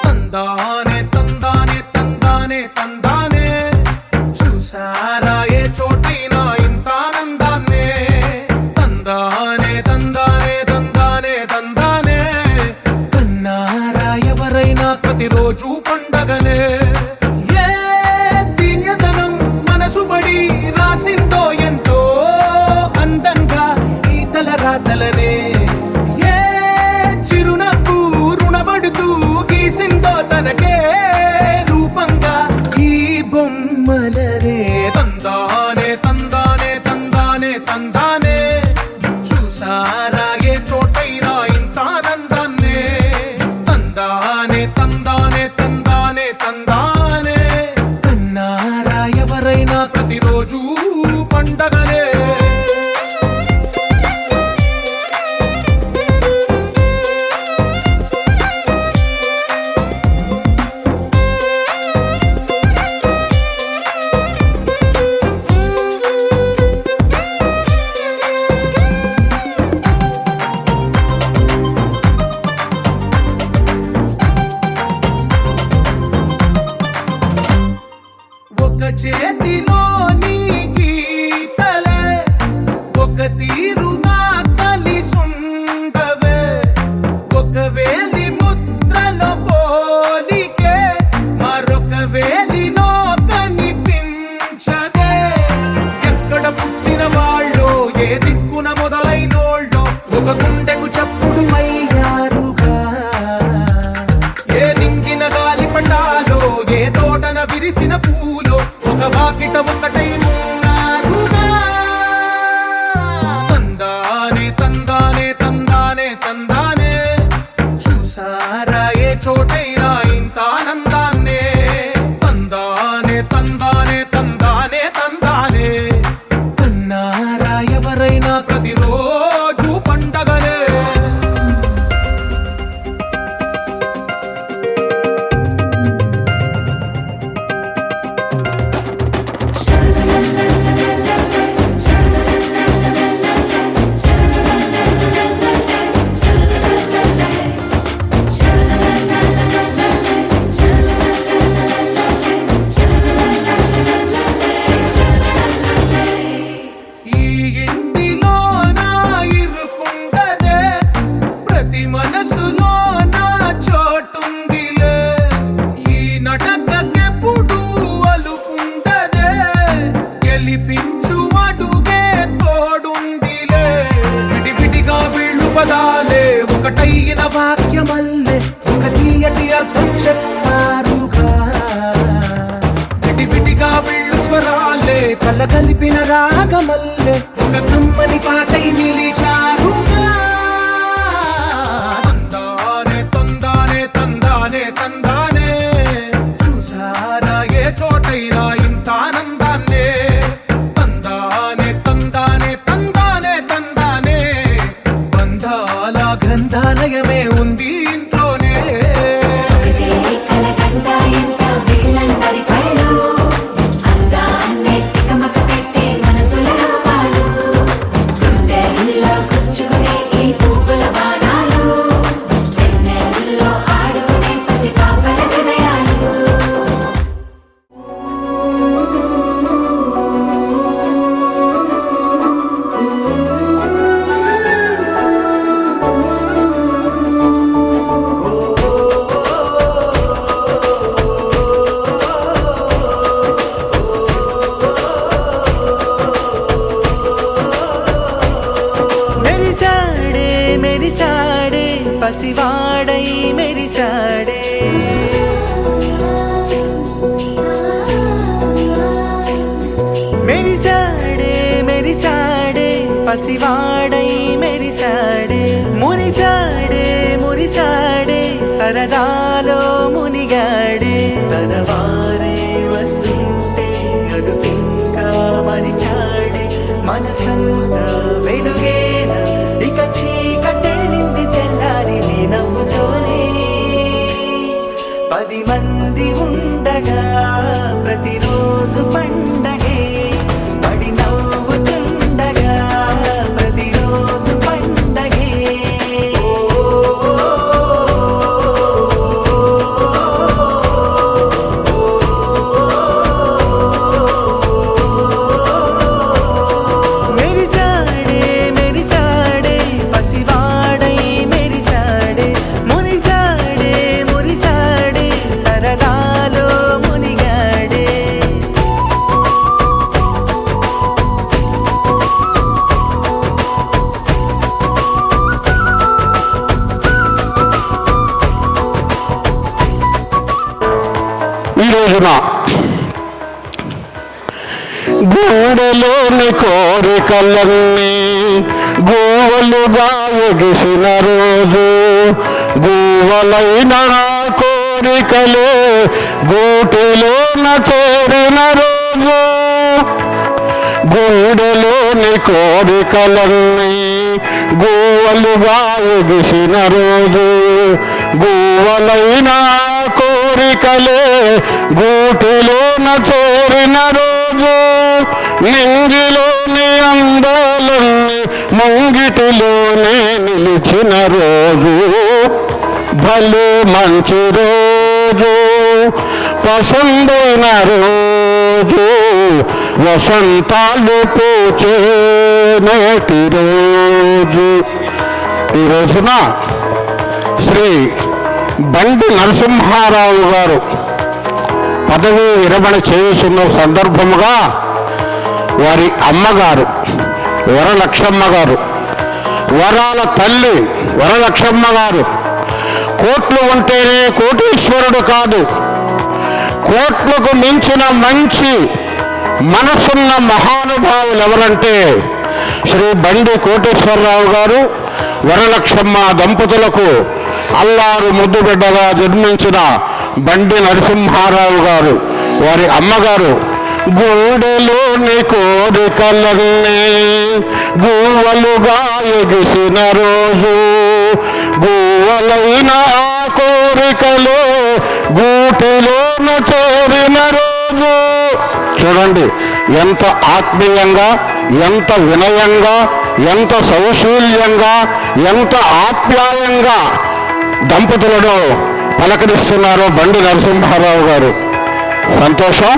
తందానే తందానే తందానే తందానే చూసారా ఏ చోటైనా ఇంత ఆనందాన్నే తందానే తందానే తందానే తందానే కన్నారా ఎవరైనా ప్రతిరోజు పండగనే ఏ తీయదనం మనసు పడి రాసిందో ఎంతో అందంగా ఈ తలరాతలనే ఏ చిరునవ్వు రుణపడుతూ గీసిందో తనకే రూపంగా ఈ బొమ్మలనే తందానే తందానే తందానే తందానే చూసారా ఏ చోటైనా ఇంత ఆనందాన్నే తందానే తందానే తందానే తందానే కన్నారా ఎవరైనా ప్రతిరోజు పండగనే చేతిలో నీ గీతలే ఒక తీరుగా కలిసుండవే ఒక వేలి ముద్రల పోలికే మరొక వేలిలో కనిపించదే ఎక్కడ పుట్టిన వాళ్ళో ఏ దిక్కున మొదలైనోళ్ళో ఒక గుండెకు చప్పుడు అయ్యారుగా ఏ దింగిన గాలి పటాలో ఏ తోటన విరిసిన పూలో ఒక వాకిట చెప్పారుగా. విడివిడిగా వెళ్ళు స్వరాలే కల కలిపిన రాగమల్లే ఒక కమ్మని పాటై నిలిచారుగా. తందానే తందానే తందానే తందానే, చూసారా ఏ చోటైనా ఇంత ఆనందాన్నే. తందానే తందానే తందానే తందానే, బంధాల గ్రంథాలయమే ఉంది ఇంట్లోనే. మెరిసాడే పసివాడై మెరిసాడే, మెరిసాడే మెరిసాడే పసివాడై మెరిసాడే, మురిసాడే మురిసాడే సరదాలో మునిగాడే. తనవారే వస్తుంటే అదుపింకా మరిచాడే, మనసంతా వెలుగేనా ఇక చీకటెళ్ళింది తెల్లారి నీ నవ్వుతోనే. 10 మంది ఉండగా ప్రతిరోజు పండగే, పడి నవ్వుతుండగా ప్రతిరోజు పండగే. మెరిసాడే మెరిసాడే పసివాడై మెరిసాడే, మురిసాడే మురిసాడే సరదాలో మునిగాడే. ఈ రోజున గుండెలోని కోరికలన్నీ గోవలుగా ఎగిసిన రోజు, గోవలైన నా కోరికలే గూటిలోన చేరిన రోజు. గుండెలోని కోరికలన్నీ గోవలుగా ఎగిసిన రోజు, గోవలైన కోరికలే గూటిలోన చేరిన రోజు. నింగిలోని అందాలన్నీ ముంగిటిలోనే నిలిచిన రోజు, భలే మంచి రోజు పసందైన రోజు, వసంతాలు పూచే నేటి రోజు. ఈ రోజున శ్రీ బండి నరసింహారావు గారు పదవీ విరమణ చేస్తున్న సందర్భముగా వారి అమ్మగారు వరలక్ష్మమ్మ గారు, వరాల తల్లి వరలక్ష్మమ్మ గారు, కోట్లు ఉంటేనే కోటీశ్వరుడు కాదు, కోట్లకు మించిన మంచి మనసున్న మహానుభావులు ఎవరంటే శ్రీ బండి కోటేశ్వరరావు గారు, వరలక్ష్మమ్మ దంపతులకు అల్లారు ముద్దు బిడ్డగా జన్మించిన బండి నరసింహారావు గారు, వారి అమ్మగారు. గుండెలోని కోరికలన్నీ గువ్వలుగా ఎగిసిన రోజు, గువ్వలైన ఆ కోరికలు గూటిలోన చేరిన రోజు. చూడండి ఎంత ఆత్మీయంగా, ఎంత వినయంగా, ఎంత సౌశీల్యంగా, ఎంత ఆప్యాయంగా దంపతులను పలకరిస్తున్నారో బండి నరసింహారావు గారు. సంతోషం.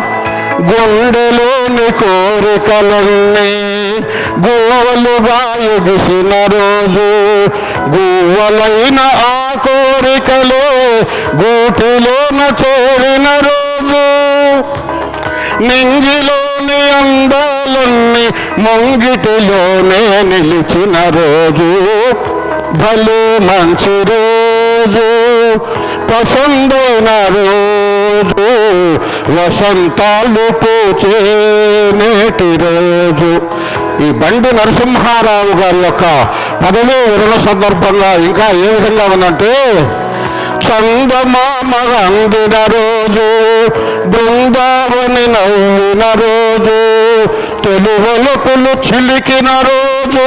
గుండెలోని కోరికలన్నీ గువ్వలుగా ఎగిసిన రోజు, గువ్వలైన ఆ కోరికలు గూటిలోన చేరిన రోజు. నింగిలోని అందాలన్నీ ముంగిటిలోనే నిలిచిన రోజు, భలే మంచి రోజు పసందైన రోజు వసంతాలు పూచే నేటి రోజు. ఈ బండి నరసింహారావు గారి యొక్క పదవీ విరమణ సందర్భంగా ఇంకా ఏ విధంగా ఉందంటే, చందమామ అందిన రోజు, బృందావని నవ్విన రోజు, తెలువలుపులు చిలికిన రోజు,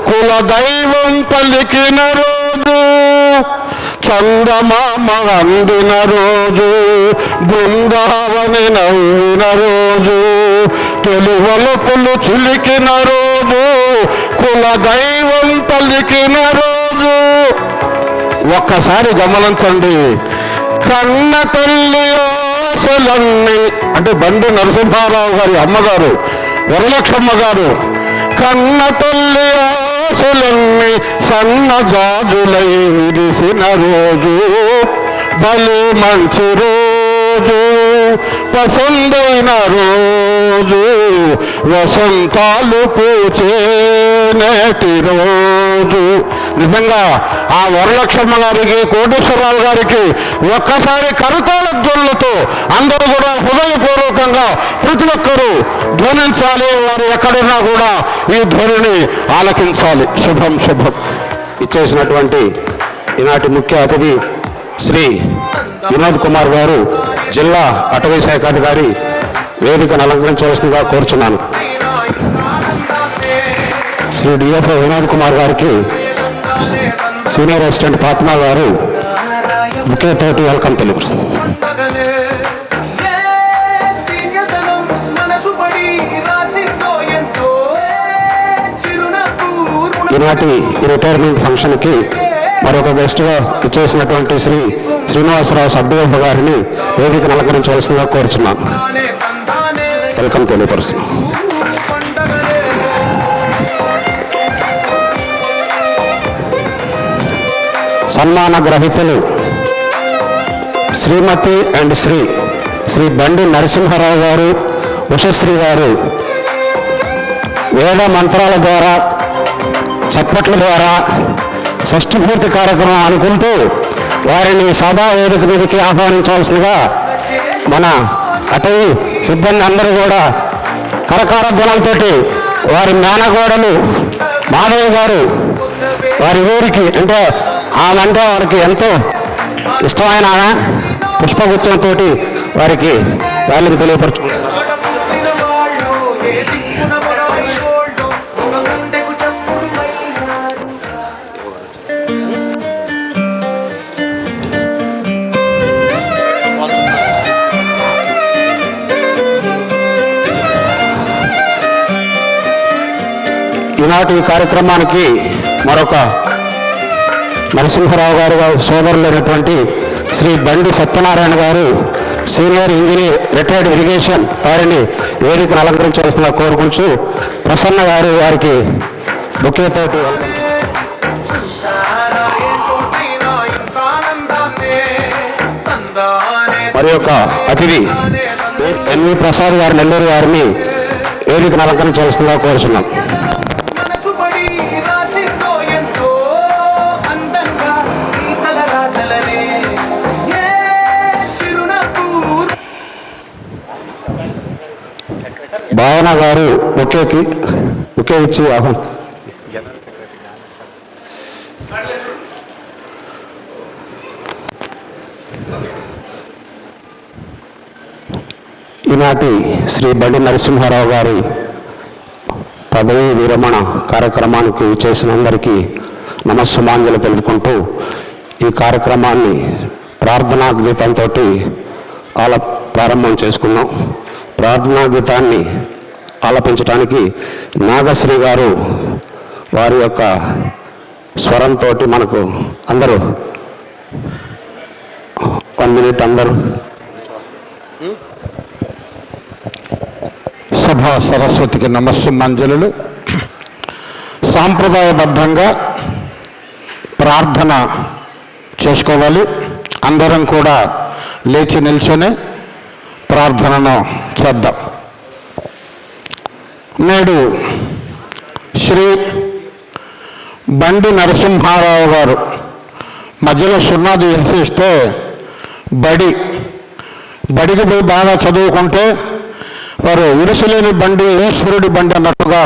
కుల దైవం పలికిన రోజు. చందమామ అందిన రోజు, బృందావని నవ్విన రోజు, తెలువలుపులు చిలికిన రోజు, కుల దైవం పలికిన రోజు. ఒక్కసారి గమనించండి. కన్న తల్లి ఆశలన్నీ, అంటే బండి నరసింహారావు గారి అమ్మగారు వరలక్ష్మమ్మ గారు, కన్న తల్లి ఆశలన్నీ సన్నజాజులై విరిసిన రోజు, బలి మంచి రోజు, పసందైన రోజు, వసంతాలు పూచే నేటి రోజు. నిజంగా ఆ వరలక్ష్మమ్మ గారికి, కోటేశ్వరరావు గారికి ఒక్కసారి కరతాళ ధ్వనులతో అందరూ కూడా హృదయపూర్వకంగా ప్రతి ఒక్కరూ ధ్వనించాలి. వారు ఎక్కడున్నా కూడా ఈ ధ్వనిని ఆలకించాలి. శుభం శుభం. ఇచ్చేసినటువంటి ఈనాటి ముఖ్య అతిథి శ్రీ వినోద్ కుమార్ గారు, జిల్లా అటవీ శాఖ అధికారి, వేదికను అలంకరించవలసిందిగా కోరుచున్నాను. శ్రీ డిఎఫ్ఓ వినోద్ కుమార్ గారికి సీనియర్ అసిస్టెంట్ ఫాతిమా గారు ముఖ్య తోటి వెల్కమ్ తెలుపుతుంది. ఈనాటి రిటైర్మెంట్ ఫంక్షన్కి మరొక గెస్ట్గా ఇచ్చేసినటువంటి శ్రీ శ్రీనివాసరావు సభ్యుల గారిని వేదికను అలంకరించవలసిందిగా కోరుచున్నాను. వెల్కమ్ తెలియపరుస్తున్నాను. సన్మాన గ్రహీతలు శ్రీమతి అండ్ శ్రీ బండి నరసింహారావు గారు, ఉషశ్రీ గారు వేద మంత్రాల ద్వారా, చప్పట్ల ద్వారా షష్ఠపూర్తి కార్యక్రమం అనుకుంటూ వారిని సభా వేదిక మీదకి ఆహ్వానించాల్సిందిగా మన అటవీ సిబ్బంది అందరూ కూడా కరకార ధ్వనులతోటి వారి మేనగోడలు మాధవి గారు వారి ఊరికి, అంటే ఆమె అంటే వారికి ఎంతో ఇష్టమైన పుష్పగుచ్చంతో వారికి వాళ్ళకి తెలియపరుచుకుంటారు. ఈనాటి కార్యక్రమానికి మరొక నరసింహారావు గారు సోదరులైనటువంటి శ్రీ బండి సత్యనారాయణ గారు, సీనియర్ ఇంజనీర్, రిటైర్డ్ ఇరిగేషన్, వారిని వేదికను అలంకరించవలసిందిగా కోరుకుంటూ ప్రసన్న గారు వారికి బుకేతోటి మరి యొక్క అతిథి ఎన్వి ప్రసాద్ గారు, నెల్లూరు వారిని వేదికను అలంకరించవలసిందిగా కోరుచున్నాం. భావన గారు బుకే ఇచ్చి ఈనాటి శ్రీ బండి నరసింహారావు గారి పదవీ విరమణ కార్యక్రమానికి చేసిన అందరికీ నమస్సుమాంజలి తెలుపుకుంటూ ఈ కార్యక్రమాన్ని ప్రార్థనా గీతంతో ప్రారంభం చేసుకున్నాం. ప్రార్థనా గీతాన్ని ఆలపించడానికి నాగశ్రీ గారు వారి యొక్క స్వరంతో మనకు అందరూ 1 minute అందరూ సభా సరస్వతికి నమస్సుమాంజలులు. సాంప్రదాయబద్ధంగా ప్రార్థన చేసుకోవాలి. అందరం కూడా లేచి నిల్చొని ప్రార్థనను చేద్దాం. నేడు శ్రీ బండి నరసింహారావు గారు మధ్యలో సున్నాది వేసేస్తే బడికి పోయి బాగా చదువుకుంటే వారు ఇరుసులేని బండి ఈశ్వరుడి బండి అన్నట్టుగా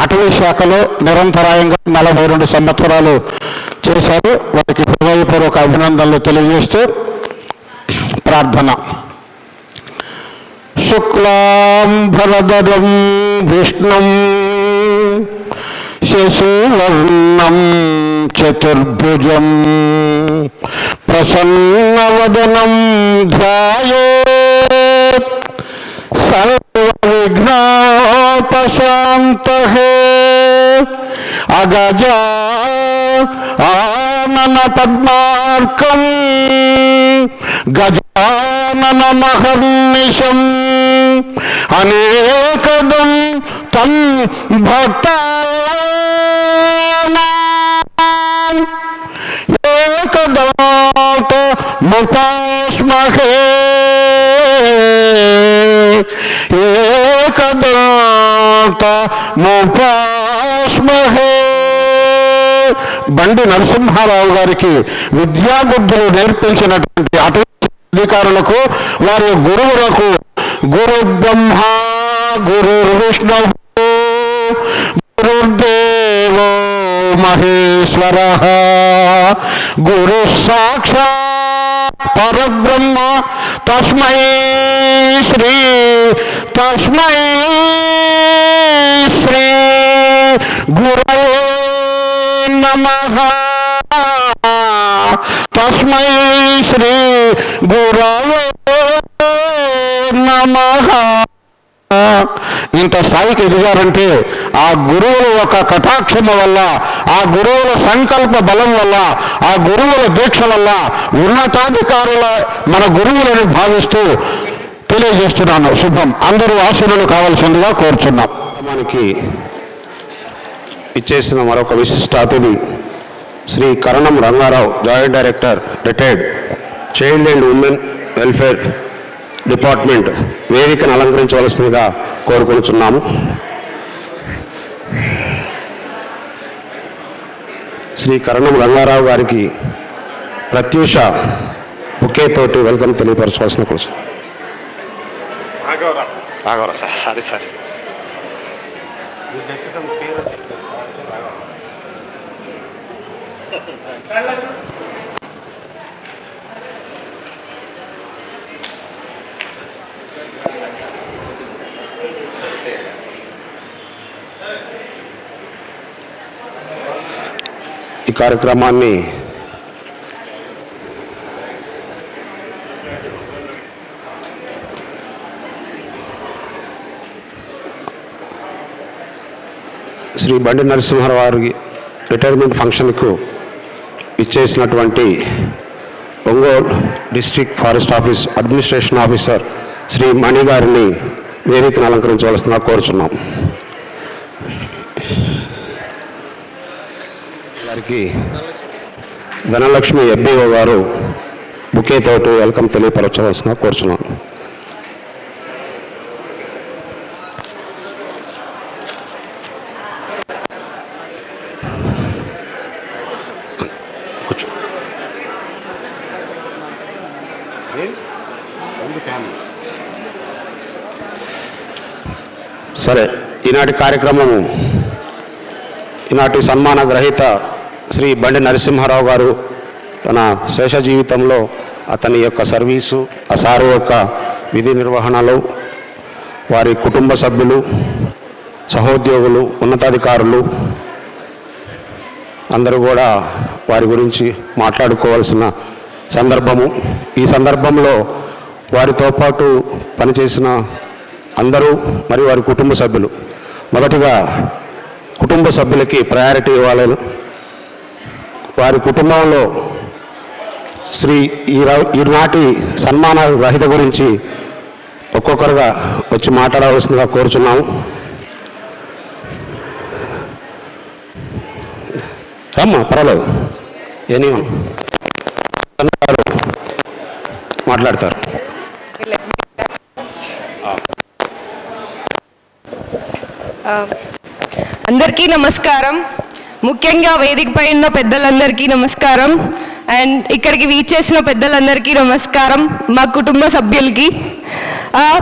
అటవీ శాఖలో నిరంతరాయంగా 42 సంవత్సరాలు చేశారు. వారికి హృదయపూర్వక అభినందనలు తెలియజేస్తూ ప్రార్థన. శుక్లాంబరధరం విష్ణుం శశివర్ణం చతుర్భుజం ప్రసన్నవదనం ధ్యాయేత్ సర్వవిఘ్నోపశాంతయే. అగజా ఆనన పద్మార్కం గజానన మహర్నిశం అనేకదం తం భక్తానాం ఏకదాత ముపాస్మహే. ఏకదాత ముపాస్మహే. బండి నరసింహారావు గారికి విద్యాబుద్ధులు నేర్పించినటువంటి అధికారులకు వారి గురువులకు గురు బ్రహ్మ గురు విష్ణు గురుదేవో మహేశ్వర గురు సాక్షాత్ పరబ్రహ్మ తస్మై శ్రీ గురవే నమః. తస్మై శ్రీ గురవే నమః. ఇంత స్థాయికి ఎదిగారంటే ఆ గురువుల యొక్క కటాక్షము వల్ల, ఆ గురువుల సంకల్ప బలం వల్ల, ఆ గురువుల దీక్ష వల్ల ఉన్నతాధికారుల మన గురువులను భావిస్తూ తెలియజేస్తున్నాను. శుభం. అందరూ ఆశీనులు కావాల్సిందిగా కోరుచున్నాం. మనకి ఇచ్చేసిన మరొక విశిష్ట అతిథి Shri Karanam Rangarao, joint director retired child and women welfare department వేదికను అలంకరించవలసిందిగా కోరుకుంటున్నాము. శ్రీ కరణం రంగారావు గారికి ప్రత్యూష బుకేతోటి వెల్కమ్ తెలియపరచవలసిన కోసం. ఆగవరా సార్, సారీ. ఈ కార్యక్రమాన్ని శ్రీ బండి నరసింహారావు వారి రిటైర్మెంట్ ఫంక్షన్కు ఇచ్చేసినటువంటి Ongole district forest office administration officer Shri Mani గారిని వేదికను అలంకరించవలసిందిగా కోరుచున్నాం. వారికి ధనలక్ష్మి ఎబ్బిఓ గారు బుకేతోటి వెల్కమ్ తెలియపరచవలసిందిగా కోరుచున్నాం. సరే, ఈనాటి కార్యక్రమము, ఈనాటి సన్మాన గ్రహీత శ్రీ బండి నరసింహారావు గారు తన శేష జీవితంలో అతని యొక్క సర్వీసు, ఆ సారు యొక్క విధి నిర్వహణలో వారి కుటుంబ సభ్యులు, సహోద్యోగులు, ఉన్నతాధికారులు అందరూ కూడా వారి గురించి మాట్లాడుకోవాల్సిన సందర్భము. ఈ సందర్భంలో వారితో పాటు పనిచేసిన అందరూ మరియు వారి కుటుంబ సభ్యులు, మొదటిగా కుటుంబ సభ్యులకి ప్రయారిటీ ఇవ్వాలని, వారి కుటుంబంలో ఈనాటి సన్మాన గ్రహీత గురించి ఒక్కొక్కరుగా వచ్చి మాట్లాడవలసిందిగా కోరుచున్నాము. రమ్మా, పర్వాలేదు, ఏమో మాట్లాడతారు. అందరికీ నమస్కారం. ముఖ్యంగా వేదికపై ఉన్న పెద్దలందరికీ నమస్కారం. అండ్ ఇక్కడికి వీచేసిన పెద్దలందరికీ నమస్కారం, మా కుటుంబ సభ్యులకి.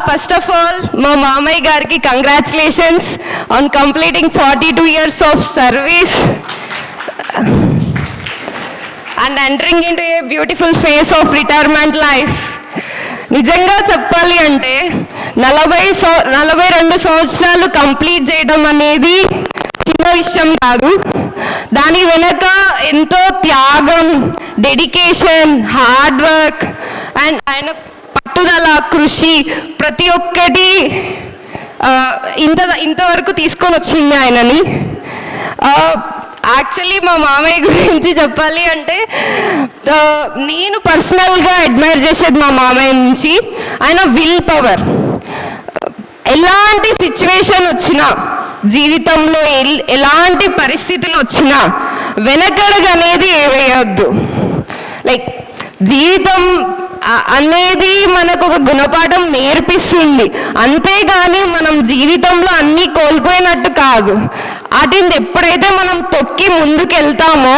ఫస్ట్ ఆఫ్ ఆల్ మా మామయ్య గారికి congratulations on completing 42 years of service and entering into a beautiful face of retirement life. నిజంగా చెప్పాలి అంటే 42 సంవత్సరాలు కంప్లీట్ చేయడం అనేది చిన్న విషయం కాదు. దాని వెనక ఎంతో త్యాగం, డెడికేషన్, హార్డ్ వర్క్ అండ్ ఆయన పట్టుదల, కృషి ప్రతి ఒక్కటి ఇంతవరకు తీసుకొని వచ్చింది ఆయనని. యాక్చువల్లీ మా మామయ్య గురించి చెప్పాలి అంటే నేను పర్సనల్గా అడ్మైర్ చేసేది మా మామయ్య నుంచి ఆయన విల్ పవర్. ఎలాంటి సిచ్యువేషన్ వచ్చినా, జీవితంలో ఎలాంటి పరిస్థితులు వచ్చినా వెనకడుగనేది వేయొద్దు. లైక్ జీవితం అనేది మనకు ఒక గుణపాఠం నేర్పిస్తుంది, అంతేగాని మనం జీవితంలో అన్నీ కోల్పోయినట్టు కాదు. వాటిని ఎప్పుడైతే మనం తొక్కి ముందుకెళ్తామో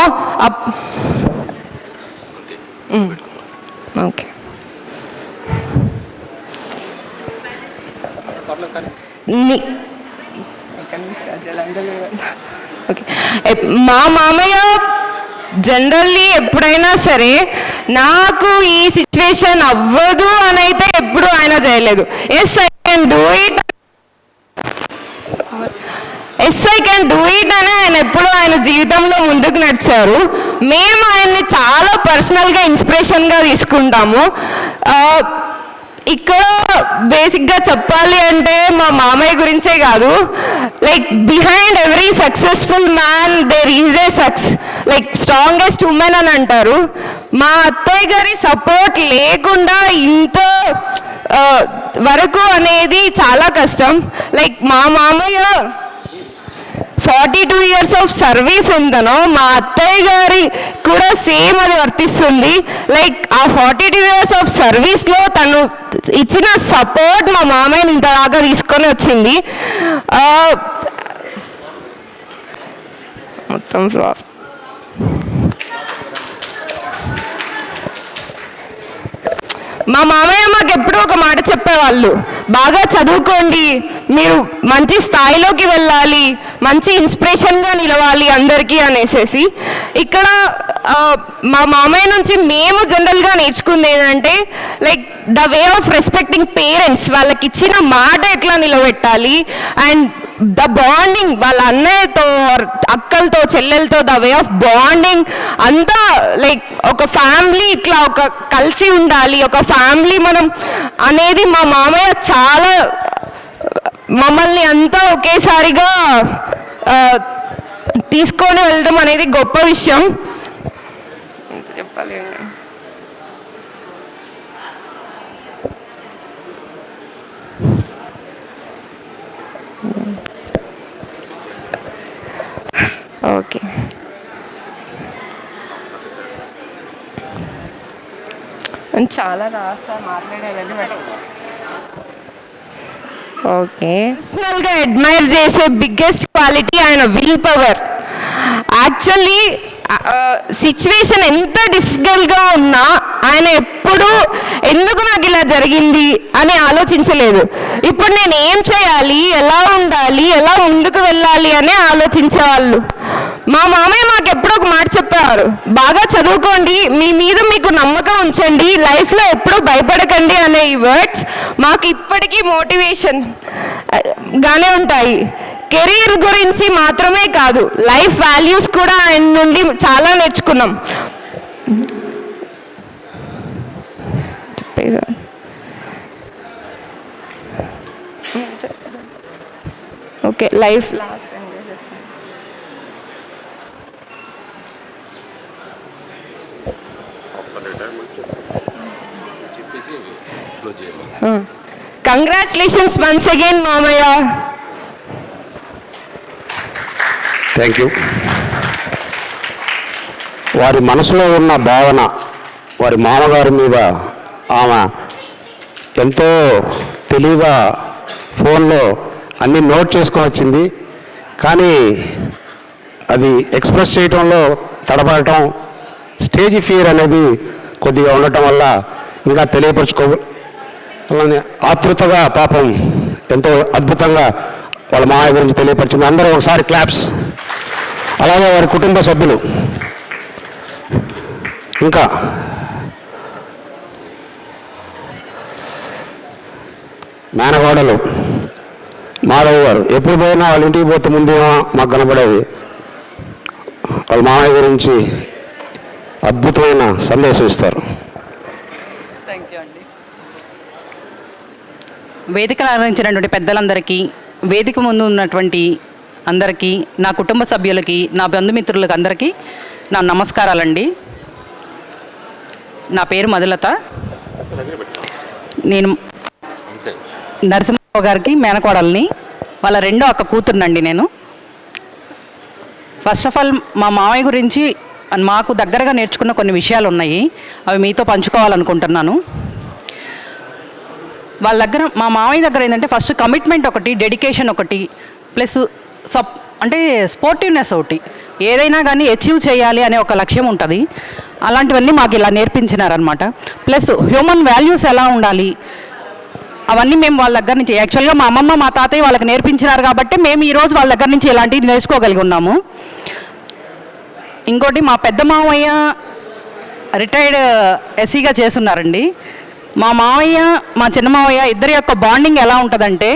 ఓకే ఓకే. మా మామయ్య జనరల్లీ ఎప్పుడైనా సరే నాకు ఈ సిచ్యువేషన్ అవ్వదు అని అయితే ఎప్పుడు ఆయన చేయలేదు. Yes I can do it అని ఆయన ఎప్పుడు ఆయన జీవితంలో ముందుకు నడిచారు. మేము ఆయన్ని చాలా పర్సనల్గా ఇన్స్పిరేషన్గా తీసుకుంటాము. ఇక్కడ బేసిక్గా చెప్పాలి అంటే మా మామయ్య గురించే కాదు, like behind every successful man there is a like strongest women అని అంటారు. మా అత్తయ్య గారి సపోర్ట్ లేకుండా ఇంత వరకు అనేది చాలా కష్టం. లైక్ మా మామయ్య 42 years ఆఫ్ సర్వీస్ ఎంతనో మా అత్తయ్య గారి కూడా సేమ్ అది వర్తిస్తుంది. లైక్ ఆ 42 years ఆఫ్ సర్వీస్లో తను ఇచ్చిన సపోర్ట్ మా మామయ్యని ఇంతలాగా తీసుకొని వచ్చింది. మొత్తం మా మామయ్య మాకు ఎప్పుడూ ఒక మాట చెప్పేవాళ్ళు, బాగా చదువుకోండి, మీరు మంచి స్థాయిలోకి వెళ్ళాలి, మంచి ఇన్స్పిరేషన్గా నిలవాలి అందరికీ అనేసి. ఇక్కడ మా మామయ్య నుంచి మేము జనరల్గా నేర్చుకుంది ఏంటంటే like the way of respecting parents, వాళ్ళకి ఇచ్చిన మాట ఎట్లా నిలబెట్టాలి అండ్ ద బాండింగ్ వాళ్ళ అన్నయ్యతో, అక్కలతో, చెల్లెలతో ద వే ఆఫ్ బాండింగ్ అంతా లైక్ ఒక ఫ్యామిలీ ఇట్లా ఒక కలిసి ఉండాలి, ఒక ఫ్యామిలీ మనం అనేది మా మామయ్య చాలా మమ్మల్ని అంతా ఒకేసారిగా తీసుకొని వెళ్ళడం అనేది గొప్ప విషయం. చెప్పాలి ఓకే. చాలా రాసా మాట్లాడాలని ఓకే. పర్సనల్గా అడ్మైర్ చేసే బిగ్గెస్ట్ క్వాలిటీ ఆయన విల్ పవర్. యాక్చువల్లీ సిచ్యువేషన్ ఎంత డిఫికల్ట్గా ఉన్నా ఆయన ఎప్పుడూ ఎందుకు నాకు ఇలా జరిగింది అని ఆలోచించలేదు. ఇప్పుడు నేను ఏం చేయాలి, ఎలా ఉండాలి, ఎలా ముందుకు వెళ్ళాలి అని ఆలోచించేవాళ్ళు. మా మామయ్య మాకు ఎప్పుడూ ఒక మాట చెప్పేవారు, బాగా చదువుకోండి, మీ మీద మీకు నమ్మకం ఉంచండి, లైఫ్లో ఎప్పుడూ భయపడకండి అనే ఈ వర్డ్స్ మాకు ఇప్పటికీ మోటివేషన్ గానే ఉంటాయి. కెరీర్ గురించి మాత్రమే కాదు, లైఫ్ వాల్యూస్ కూడా ఆయన నుండి చాలా నేర్చుకున్నాం. Okay, life last congratulations once again మామయ్య. Thank you. వారి మనసులో ఉన్న భావన వారి మామగారి మీద ఆమె ఎంతో తెలివిగా ఫోన్లో అన్నీ నోట్ చేసుకొని వచ్చింది. కానీ అది ఎక్స్ప్రెస్ చేయటంలో తడబడటం స్టేజ్ ఫియర్ అనేది కొద్దిగా ఉండటం వల్ల ఇంకా తెలియపరచుకోవాలని ఆతృతగా పాపం ఎంతో అద్భుతంగా వాళ్ళ మామయ్య గురించి తెలియపరిచింది. అందరూ ఒకసారి క్లాప్స్. అలాగే వారి కుటుంబ సభ్యులు, ఇంకా మేనగోడలు మాధవ్ గారు ఎప్పుడు పోయినా వాళ్ళ ఇంటికి పోతే ముందేమో మాకు కనబడేది. వాళ్ళ మామయ్య గురించి అద్భుతమైన సందేశం ఇస్తారు. థ్యాంక్ యూ అండి. వేదికను అలంకరించినటువంటి పెద్దలందరికీ, వేదిక ముందు ఉన్నటువంటి అందరికీ, నా కుటుంబ సభ్యులకి, నా బంధుమిత్రులకి అందరికీ నా నమస్కారాలండి. నా పేరు మధులత. నేను నరసింహరావు గారికి మేనకోడల్ని, వాళ్ళ రెండో అక్క కూతురునండి నేను. ఫస్ట్ ఆఫ్ ఆల్ మా మామయ్య గురించి మాకు దగ్గరగా నేర్చుకున్న కొన్ని విషయాలు ఉన్నాయి, అవి మీతో పంచుకోవాలనుకుంటున్నాను. వాళ్ళ దగ్గర, మా మామయ్య దగ్గర ఏంటంటే ఫస్ట్ కమిట్మెంట్ ఒకటి, డెడికేషన్ ఒకటి, ప్లస్ అంటే స్పోర్టివ్నెస్ ఒకటి. ఏదైనా కానీ అచీవ్ చేయాలి అనే ఒక లక్ష్యం ఉంటుంది. అలాంటివన్నీ మాకు ఇలా నేర్పించినారనమాట. ప్లస్ హ్యూమన్ వాల్యూస్ ఎలా ఉండాలి అవన్నీ మేము వాళ్ళ దగ్గర నుంచి, యాక్చువల్గా మా అమ్మమ్మ మా తాతయ్య వాళ్ళకి నేర్పించినారు కాబట్టి మేము ఈరోజు వాళ్ళ దగ్గర నుంచి ఇలాంటివి నేర్చుకోగలిగి ఉన్నాము. ఇంకోటి, మా పెద్ద మామయ్య రిటైర్డ్ ఎస్సీగా చేస్తున్నారండి. మా మామయ్య, మా చిన్న మామయ్య ఇద్దరి యొక్క బాండింగ్ ఎలా ఉంటుందంటే,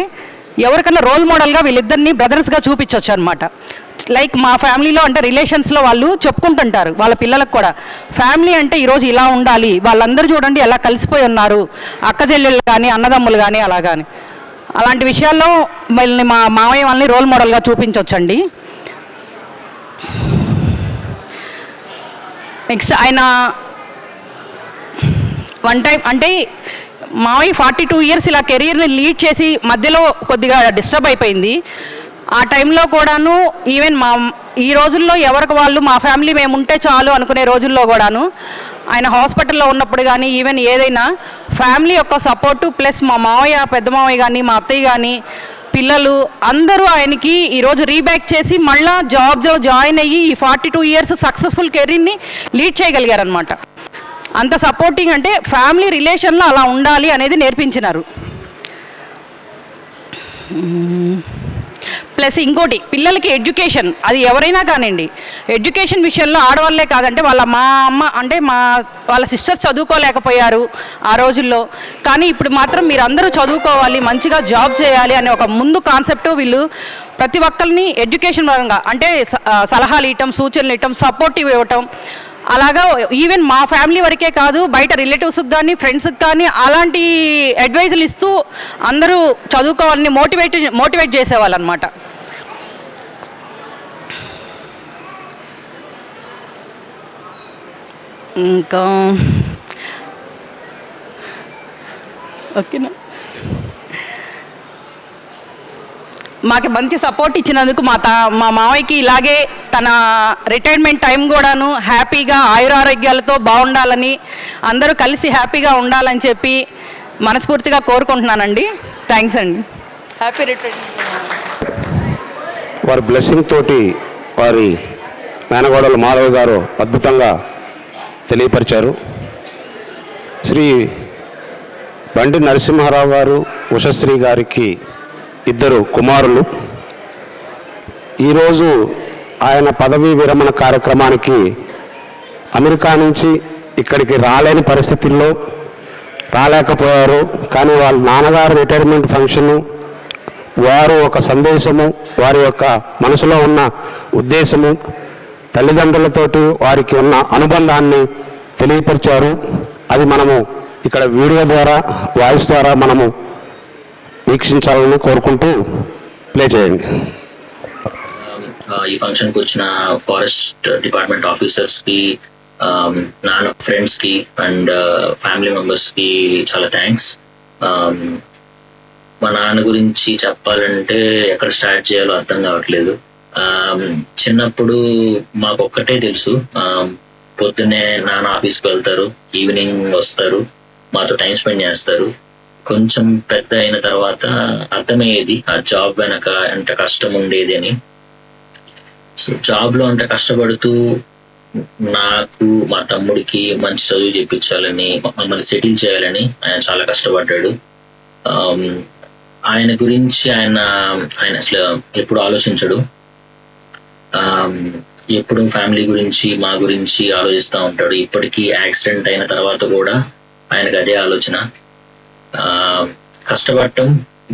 ఎవరికైనా రోల్ మోడల్గా వీళ్ళిద్దరిని బ్రదర్స్గా చూపించవచ్చు అనమాట. లైక్ మా ఫ్యామిలీలో అంటే రిలేషన్స్లో వాళ్ళు చెప్పుకుంటుంటారు వాళ్ళ పిల్లలకు కూడా, ఫ్యామిలీ అంటే ఈరోజు ఇలా ఉండాలి, వాళ్ళందరూ చూడండి ఎలా కలిసిపోయి ఉన్నారు, అక్క చెల్లెళ్ళు కానీ అన్నదమ్ములు కానీ అలా కానీ, అలాంటి విషయాల్లో వీళ్ళని మా మామయ్య వాళ్ళని రోల్ మోడల్గా చూపించవచ్చండి. నెక్స్ట్ ఆయన వన్ టైం అంటే మామయ్య 42 ఇయర్స్ ఇలా కెరీర్ని లీడ్ చేసి మధ్యలో కొద్దిగా డిస్టర్బ్ అయిపోయింది. ఆ టైంలో కూడాను ఈవెన్ ఈ రోజుల్లో ఎవరికి వాళ్ళు మా ఫ్యామిలీ మేము ఉంటే చాలు అనుకునే రోజుల్లో కూడాను ఆయన హాస్పిటల్లో ఉన్నప్పుడు కానీ ఈవెన్ ఏదైనా ఫ్యామిలీ యొక్క సపోర్టు, ప్లస్ మా మామయ్య, పెద్ద మామయ్య కానీ, మా అత్తయ్య కానీ, పిల్లలు అందరూ ఆయనకి ఈరోజు రీబ్యాక్ చేసి మళ్ళీ జాబ్లో జాయిన్ అయ్యి ఈ 42 ఇయర్స్ సక్సెస్ఫుల్ కెరీర్ని లీడ్ చేయగలిగారనమాట. అంత సపోర్టింగ్ అంటే ఫ్యామిలీ రిలేషన్లో అలా ఉండాలి అనేది నేర్పించినారు. ప్లస్ ఇంకోటి, పిల్లలకి ఎడ్యుకేషన్, అది ఎవరైనా కానివ్వండి, ఎడ్యుకేషన్ విషయంలో ఆడవాళ్ళే కాదంటే మా అమ్మ అంటే వాళ్ళ సిస్టర్స్ చదువుకోలేకపోయారు ఆ రోజుల్లో, కానీ ఇప్పుడు మాత్రం మీరు అందరూ చదువుకోవాలి, మంచిగా జాబ్ చేయాలి అనే ఒక ముందు కాన్సెప్ట్ వీళ్ళు ప్రతి ఒక్కరిని ఎడ్యుకేషన్ పరంగా అంటే సలహాలు ఇవ్వటం, సూచనలు ఇవ్వటం, సపోర్టివ్ ఇవ్వటం, అలాగా ఈవెన్ మా ఫ్యామిలీ వరకే కాదు బయట రిలేటివ్స్కి కానీ ఫ్రెండ్స్కి కానీ అలాంటి అడ్వైజులు ఇస్తూ అందరూ చదువుకోవాలని మోటివేట్ చేసేవాళ్ళు అనమాట. ఇంకా ఓకేనా, మాకు మంచి సపోర్ట్ ఇచ్చినందుకు మా మామయ్యకి ఇలాగే తన రిటైర్మెంట్ టైం కూడాను హ్యాపీగా ఆయురారోగ్యాలతో బాగుండాలని, అందరూ కలిసి హ్యాపీగా ఉండాలని చెప్పి మనస్ఫూర్తిగా కోరుకుంటున్నానండి. థ్యాంక్స్ అండి. Happy retirement. వారి బ్లెస్సింగ్ తోటి వారి మేనగోడలు మాధవ్ గారు అద్భుతంగా తెలియపరిచారు. శ్రీ బండి నరసింహారావు గారు, ఉషశ్రీ గారికి 2 కుమారులు. ఈరోజు ఆయన పదవీ విరమణ కార్యక్రమానికి అమెరికా నుంచి ఇక్కడికి రాలేని పరిస్థితుల్లో రాలేకపోయారు. కానీ వాళ్ళ నాన్నగారు రిటైర్మెంట్ ఫంక్షను, వారు ఒక సందేశము, వారి యొక్క మనసులో ఉన్న ఉద్దేశము, తల్లిదండ్రులతోటి వారికి ఉన్న అనుబంధాన్ని తెలియపరిచారు. అది మనము ఇక్కడ వీడియో ద్వారా, వాయిస్ ద్వారా మనము వీక్షించాలని కోరుకుంటూ ప్లే చేయండి. ఈ ఫంక్షన్కి వచ్చిన ఫారెస్ట్ డిపార్ట్మెంట్ ఆఫీసర్స్కి, నాన్న ఫ్రెండ్స్కి అండ్ ఫ్యామిలీ మెంబర్స్కి చాలా థ్యాంక్స్. మా నాన్న గురించి చెప్పాలంటే ఎక్కడ స్టార్ట్ చేయాలో అర్థం కావట్లేదు. చిన్నప్పుడు మాకు ఒక్కటే తెలుసు, పొద్దున్నే నాన్న ఆఫీస్కి వెళ్తారు, ఈవినింగ్ వస్తారు, మాతో టైం స్పెండ్ చేస్తారు. కొంచెం పెద్ద అయిన తర్వాత అర్థమయ్యేది ఆ జాబ్ వెనక ఎంత కష్టం ఉండేది అని. సో జాబ్లో అంత కష్టపడుతూ నాకు మా తమ్ముడికి మంచి చదువు చెప్పించాలని, మమ్మల్ని సెటిల్ చేయాలని ఆయన చాలా కష్టపడ్డాడు. ఆయన గురించి ఆయన అసలు ఎప్పుడు ఆలోచించడు. ఎప్పుడు ఫ్యామిలీ గురించి, మా గురించి ఆలోచిస్తూ ఉంటాడు. ఇప్పటికీ యాక్సిడెంట్ అయిన తర్వాత కూడా ఆయనకు అదే ఆలోచన. కష్టపడటం,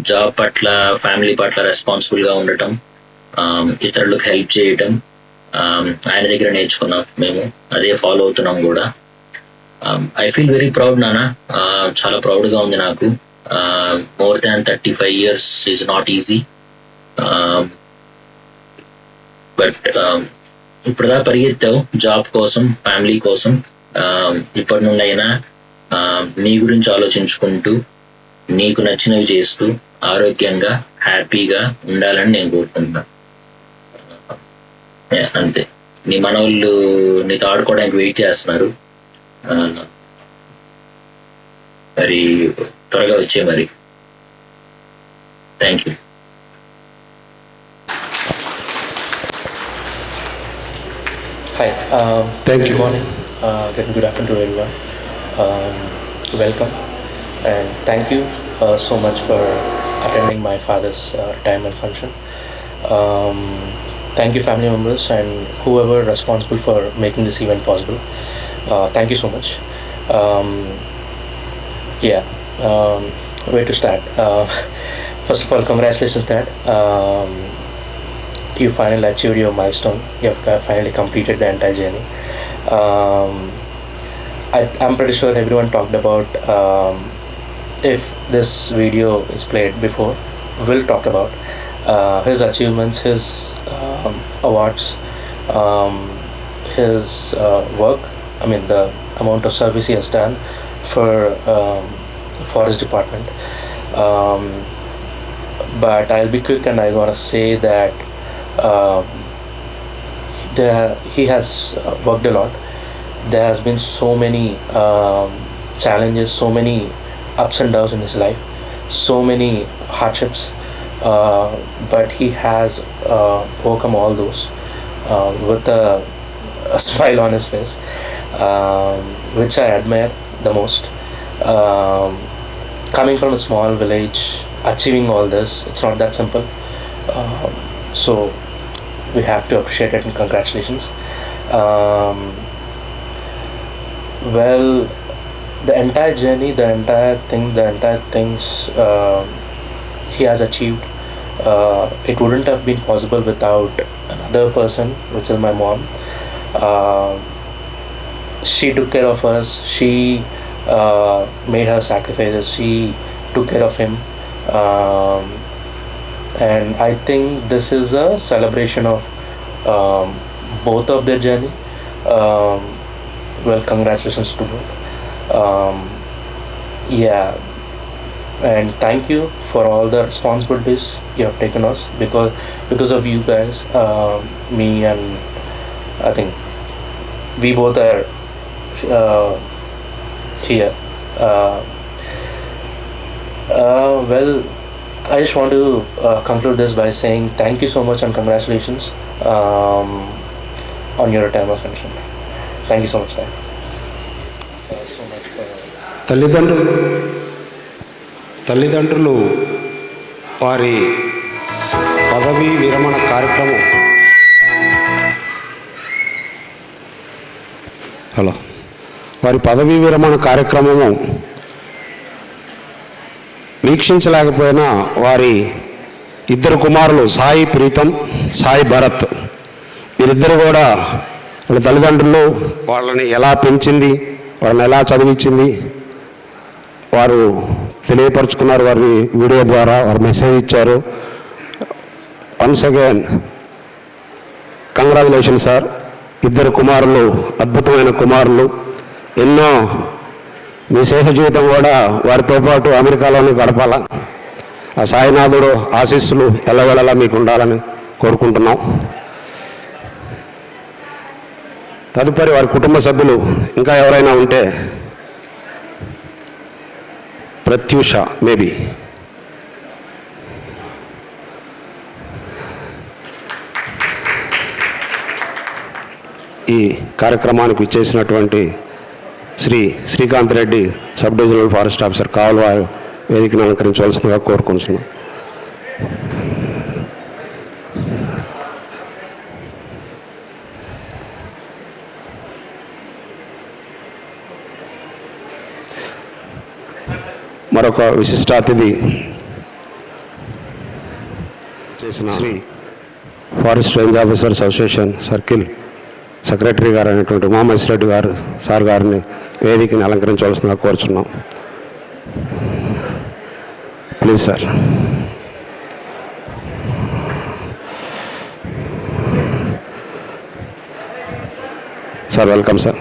జాబ్ పట్ల, ఫ్యామిలీ పట్ల రెస్పాన్సిబుల్ గా ఉండటం, ఇతరులకు హెల్ప్ చేయటం ఆయన దగ్గర నేర్చుకున్నాం. మేము అదే ఫాలో అవుతున్నాం కూడా. ఐ ఫీల్ వెరీ ప్రౌడ్ నాన్న. చాలా ప్రౌడ్ గా ఉంది నాకు. More than 35 years is not easy. But ఇప్పుడుదా పరిగెత్తావు జాబ్ కోసం, ఫ్యామిలీ కోసం. ఇప్పటి నుండి అయినా నీ గురించి ఆలోచించుకుంటూ, నీకు నచ్చినవి చేస్తూ, ఆరోగ్యంగా, హ్యాపీగా ఉండాలని నేను కోరుకుంటున్నా. అంతే. నీ మనవాళ్ళు నీతో ఆడుకోవడానికి వెయిట్ చేస్తున్నారు. మరి త్వరగా వచ్చే మరి. Thank you. Hi. Thank good you. morning. Good afternoon to everyone. Welcome and thank you so much for attending my father's retirement function. Thank you, family members and whoever responsible for making this event possible. Thank you so much. Where to start? First of all, congratulations, Dad. You finally achieved your milestone. You have finally completed the entire journey. I'm pretty sure everyone talked about if this video is played before, we'll talk about his achievements, his awards, his work. I mean, the amount of service he has done for forest department. But I'll be quick and I want to say that he has worked a lot. There has been so many challenges, so many ups and downs in his life, so many hardships, but he has overcome all those with a smile on his face, which I admire the most. Coming from a small village, achieving all this, it's not that simple. So we have to appreciate it and congratulations. Well, the entire journey, the entire things he has achieved, it wouldn't have been possible without another person, which is my mom. She took care of us. She made her sacrifices. She took care of him. And I think this is a celebration of both of their journey. Well, congratulations to both. And thank you for all the responsibilities you have taken us, because of you guys, me and I think we both are here. Well, I just want to conclude this by saying thank you so much and congratulations on your retirement function. Thank you so much, Dad. So much for తల్లిదండ్రులు వారి పదవీ విరమణ కార్యక్రమం వారి పదవీ విరమణ కార్యక్రమము వీక్షించలేకపోయినా వారి ఇద్దరు కుమారులు సాయి ప్రీతం, సాయి భరత్, వీరిద్దరు కూడా వాళ్ళ తల్లిదండ్రులు వాళ్ళని ఎలా పెంచింది, వాళ్ళని ఎలా చదివించింది వారు తెలియపరుచుకున్నారు. వారి వీడియో ద్వారా వారు మెసేజ్ ఇచ్చారు. Once again congratulation sir. ఇద్దరు కుమారులు అద్భుతమైన కుమారులు. ఎన్నో మీ శేష జీవితం కూడా వారితో పాటు అమెరికాలోనే గడపాల. ఆ సాయినాథుడు ఆశీస్సులు ఎల్లవేళలా మీకు ఉండాలని కోరుకుంటున్నాం. తదుపరి వారి కుటుంబ సభ్యులు ఇంకా ఎవరైనా ఉంటే ప్రత్యూష మేబీ. ఈ కార్యక్రమానికి ఇచ్చేసినటువంటి Shri Srikanth Reddy sub divisional forest officer Kavali వేదికను అలంకరించవలసిందిగా కోరుకుంటున్నాం. మరొక విశిష్ట అతిథి చేసిన Shri forest range officers association circle secretary గారు అయినటువంటి ఉమామహేశ్వర రెడ్డి గారు సార్ గారిని వేదికని అలంకరించవలసిందిగా కోరుచున్నాం. Please sir. Sir welcome sir.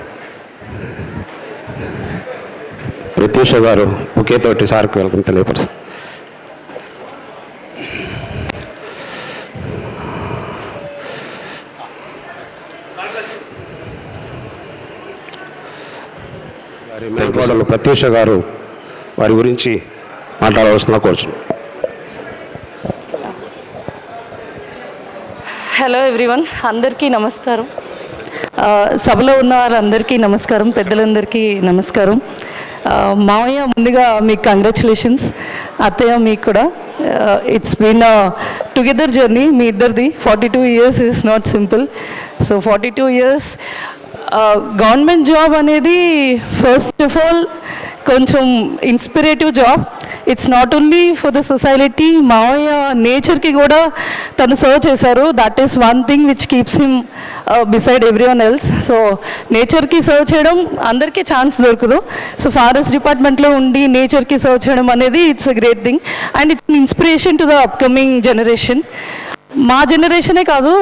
Pratyusha గారు ఒకేతోటి సార్కి వెల్కమ్ తెలియపరుస్తారు. మేల్కోడలు ప్రత్యూష గారు వారి గురించి మాట్లాడవలసిందిగా కోరుచున్నాం. హలో ఎవ్రీవన్, అందరికీ నమస్కారం. సభలో ఉన్న వారందరికీ నమస్కారం, పెద్దలందరికీ నమస్కారం. మావయ్య ముందుగా మీకు కంగ్రాచులేషన్స్, అత్తయ్య మీకు కూడా. ఇట్స్ బీన్ టుగెదర్ జర్నీ మీ ఇద్దరిది. 42 years is not simple. So 42 years government job అనేది ఫస్ట్ ఆఫ్ ఆల్ కొంచెం inspirative job. It's not only for the society, మావయ్య నేచర్కి కూడా తను సర్వ్ చేశారు. That is one thing which keeps him beside everyone else. So నేచర్కి serve చేయడం అందరికీ ఛాన్స్ దొరకదు. సో ఫారెస్ట్ డిపార్ట్మెంట్లో ఉండి నేచర్కి సర్వ్ చేయడం అనేది it's a great thing and it's inspiration to the upcoming generation. మా జనరేషనే కాదు,